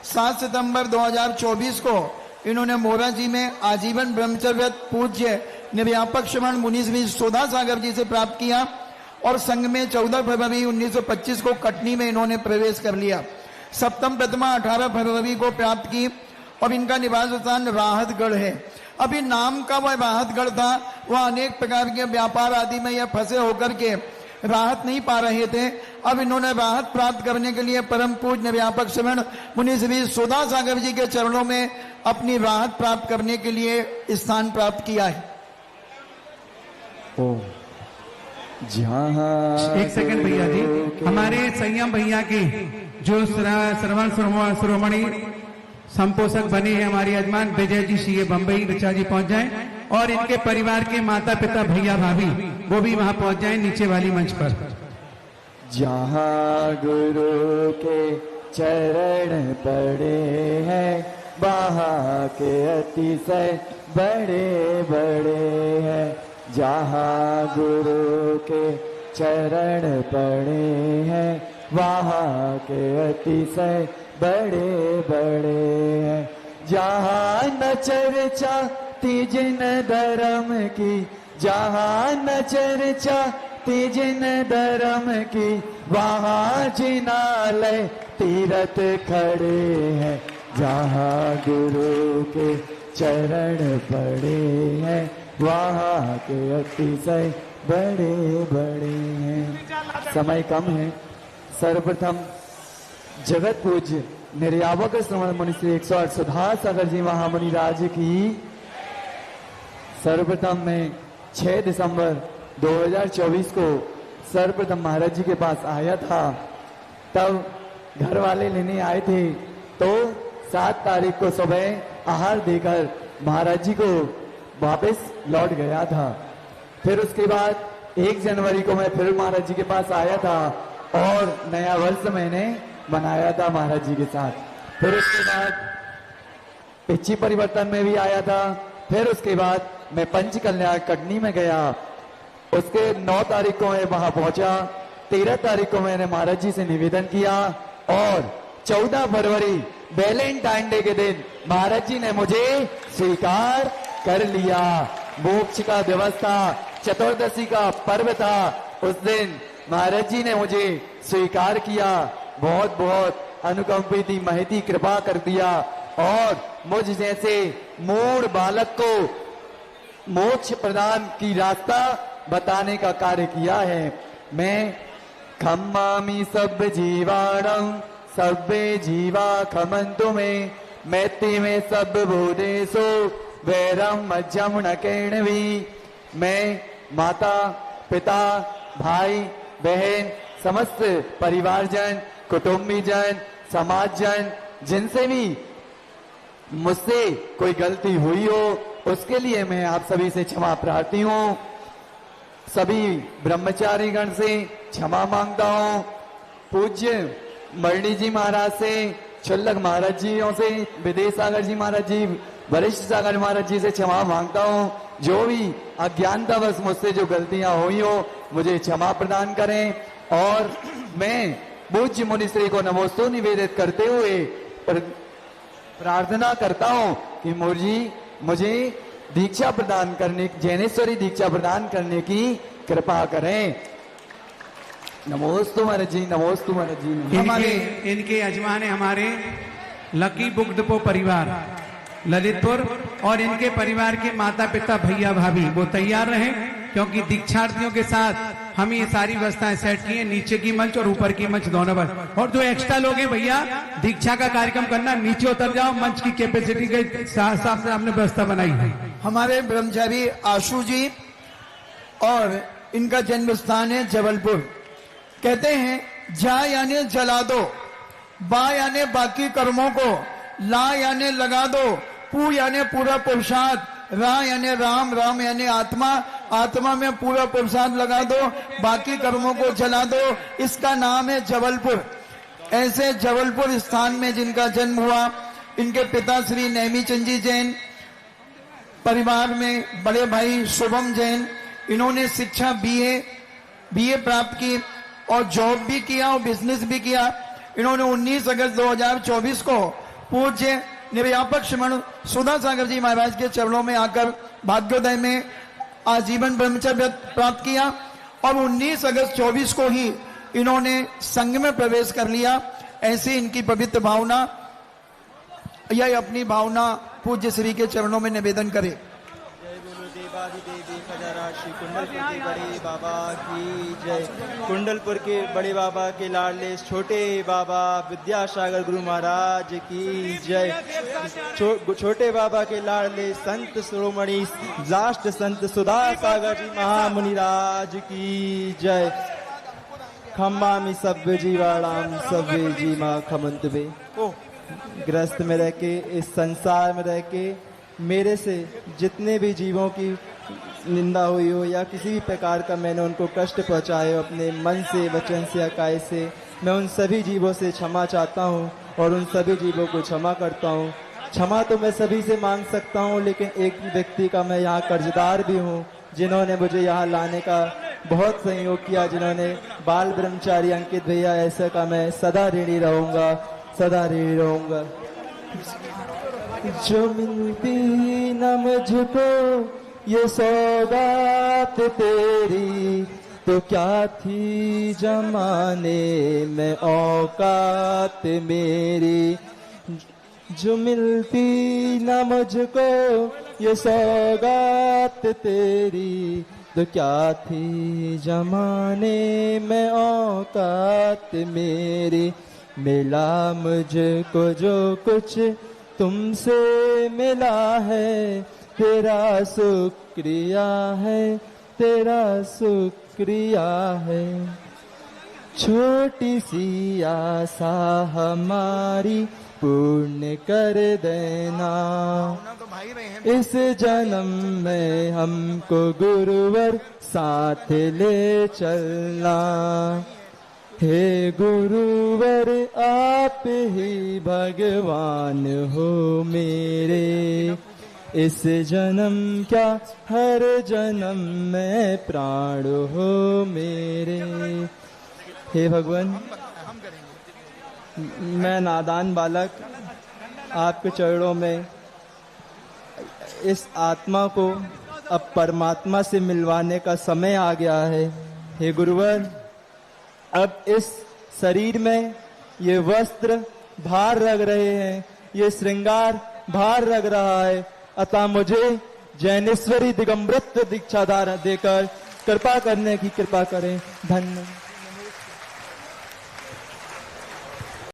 7 सितंबर 2024 को इन्होंने मोराजी में आजीवन ब्रह्मचर्य पूज्य निर्व्यापक श्रवण मुनि श्री सोधा सागर जी से प्राप्त किया और संघ में 14 फरवरी 1925 को कटनी में इन्होंने प्रवेश कर लिया। सप्तम प्रतिमा 18 फरवरी को प्राप्त की और इनका निवास स्थान राहतगढ़ है। अभी नाम का वह राहतगढ़ था, वह अनेक प्रकार के व्यापार आदि में यह फंसे होकर के राहत नहीं पा रहे थे। अब इन्होंने राहत प्राप्त करने के लिए परम पूज्य व्यापक श्रवण मुनि श्री सोधा सागर जी के चरणों में अपनी राहत प्राप्त करने के लिए स्थान प्राप्त किया है। एक सेकंड भैया जी, हमारे संयम भैया के जो श्रवण शिरोमणि संपोषक बने हैं हमारे यजमान विजय जी सीए बम्बई, ऋचा जी पहुंच जाएं और इनके परिवार के माता पिता भैया भाभी वो भी वहां पहुंच जाएं नीचे वाली मंच पर। जहाँ गुरु के चरण पड़े हैं वहाँ के अतिशय बड़े बड़े हैं। जहाँ गुरु के चरण पड़े हैं वहाँ के अतिशय बड़े बड़े हैं। जहाँ न चर्चा जिन धर्म की, जहाँ न चर्चा जिन धर्म की, वहाँ जिनालय तीरथ खड़े हैं। जहाँ गुरु के चरण पड़े हैं, वहाँ के अतिशय बड़े बड़े हैं। समय कम है। सर्वप्रथम जगत पूज्य निर्यावक श्रवण मुनि श्री 108 सुधा सागर जी महामुनि राज की। सर्वप्रथम मैं 6 दिसंबर 2024 को सर्वप्रथम महाराज जी के पास आया था। तब घर वाले लेने आए थे, तो 7 तारीख को सुबह आहार देकर महाराज जी को वापस लौट गया था। फिर उसके बाद 1 जनवरी को मैं फिर महाराज जी के पास आया था और नया वर्ष मैंने मनाया था महाराज जी के साथ। फिर उसके बाद पिछी परिवर्तन में भी आया था। फिर उसके बाद मैं पंच कल्याण कटनी में गया। उसके 9 तारीख को मैं वहां पहुंचा। 13 तारीख को मैंने महाराज जी से निवेदन किया और 14 फरवरी वैलेंटाइन डे के दिन महाराज जी ने मुझे स्वीकार कर लिया। मोक्ष का दिवस था, चतुर्दशी का पर्व था। उस दिन महाराज जी ने मुझे स्वीकार किया। बहुत बहुत अनुकंपी थी, महती कृपा कर दिया और मुझ जैसे मूढ़ बालक को मोक्ष प्रदान की रास्ता बताने का कार्य किया है। मैं खम्मामि सब जीवाणं सब्बे जीवा खमन्तु मे, मैत्री में सब भूतेषु वैरम मध्यम न केणवी। मैं माता पिता भाई बहन समस्त परिवारजन कुटुंबीजन समाजजन जिनसे भी मुझसे कोई गलती हुई हो उसके लिए मैं आप सभी से क्षमा प्रार्थी हूँ। सभी ब्रह्मचारी गण से क्षमा मांगता हूँ। पूज्य मरणी जी महाराज से, छुल्लक महाराज जियों से, विदेश सागर जी महाराज जी, वरिष्ठ सागर महाराज जी से क्षमा मांगता हूँ। जो भी अज्ञानतावश मुझसे जो गलतियां हुई हो मुझे क्षमा प्रदान करें। और मैं पूज्य मुनिश्री को नमोस्तु निवेदित करते हुए प्रार्थना करता हूँ कि मुझे दीक्षा प्रदान करने, जैनेश्वरी दीक्षा प्रदान करने की कृपा करें। नमोस्तु महाराज जी, नमोस्तु महाराज जी। इनके यजमान है हमारे लकी बुक डिपो परिवार ललितपुर, और इनके परिवार के माता पिता भैया भाभी वो तैयार रहे, क्योंकि दीक्षार्थियों के साथ हम ये सारी व्यवस्थाएं सेट की है, नीचे की मंच और ऊपर की मंच दोनों पर। और जो एक्स्ट्रा लोग हैं भैया दीक्षा का कार्यक्रम करना, नीचे उतर जाओ, मंच की कैपेसिटी के हिसाब से हमने व्यवस्था बनाई है। हमारे ब्रह्मचारी आशु जी और इनका जन्म स्थान है जबलपुर। कहते हैं जा यानी जला दो, बा यानी बाकी कर्मों को, ला यानी लगा दो, पू यानी पूरा पुरुषार्थ, रा यानी राम, राम यानी आत्मा, आत्मा में पूरा पुरुषार्थ लगा दो, बाकी कर्मों को जला दो। इसका नाम है जबलपुर। ऐसे जबलपुर स्थान में जिनका जन्म हुआ, इनके पिता श्री नेमीचंद जी जैन, परिवार में बड़े भाई शुभम जैन, इन्होंने शिक्षा बीए प्राप्त की और जॉब भी किया और बिजनेस भी किया। इन्होंने 19 अगस्त 2024 को पूज्य निर्यापक श्रीमण सुधा सागर जी महाराज के चरणों में आकर भाग्योदय में आजीवन ब्रह्मचर्य प्राप्त किया और 19 अगस्त 24 को ही इन्होंने संघ में प्रवेश कर लिया। ऐसी इनकी पवित्र भावना, यह अपनी भावना पूज्य श्री के चरणों में निवेदन करे। देवी खजारा श्री कुंडलपुर के बड़े बाबा की जय। कुंडलपुर के बड़े बाबा के लाडले छोटे बाबा विद्यासागर गुरु महाराज की जय। छोटे बाबा के लाडले संत शिरोमणि लास्ट संत सुधा सागर जी महामुनि राज की जय। खम्मा में सभ्य जीवाणाम सभ्य जी माँ खमंतवे। ग्रस्त में रह के, इस संसार में रह के मेरे से जितने भी जीवों की निंदा हुई हो या किसी भी प्रकार का मैंने उनको कष्ट पहुंचाए हो अपने मन से, वचन से या काय से, मैं उन सभी जीवों से क्षमा चाहता हूं और उन सभी जीवों को क्षमा करता हूं। क्षमा तो मैं सभी से मांग सकता हूं, लेकिन एक व्यक्ति का मैं यहाँ कर्जदार भी हूं, जिन्होंने मुझे यहाँ लाने का बहुत सहयोग किया जिन्होंने। बाल ब्रह्मचारी अंकित भैया, ऐसा का मैं सदा ऋणी रहूंगा, सदा ऋणी रहूंगा। जो मिलती न मुझको ये सौगात तेरी, तो क्या थी जमाने में औकात मेरी। जो मिलती न मुझको ये सौगात तेरी, तो क्या थी जमाने में औकात मेरी। मिला मुझको जो कुछ तुमसे मिला है, तेरा शुक्रिया है, तेरा शुक्रिया है। छोटी सी आशा हमारी पूर्ण कर देना, इस जन्म में हमको गुरुवर साथ ले चलना। हे गुरुवर आप ही भगवान हो मेरे, इस जन्म क्या हर जन्म में प्राण हो मेरे। हे भगवान, मैं नादान बालक आपके चरणों में इस आत्मा को अब परमात्मा से मिलवाने का समय आ गया है। हे गुरुवर, अब इस शरीर में ये वस्त्र भार लग रहे हैं, ये श्रृंगार भार लग रहा है, अतः मुझे जैनेश्वरी दिगंबरत्व दीक्षा देकर कृपा करने की कृपा करें। धन्य।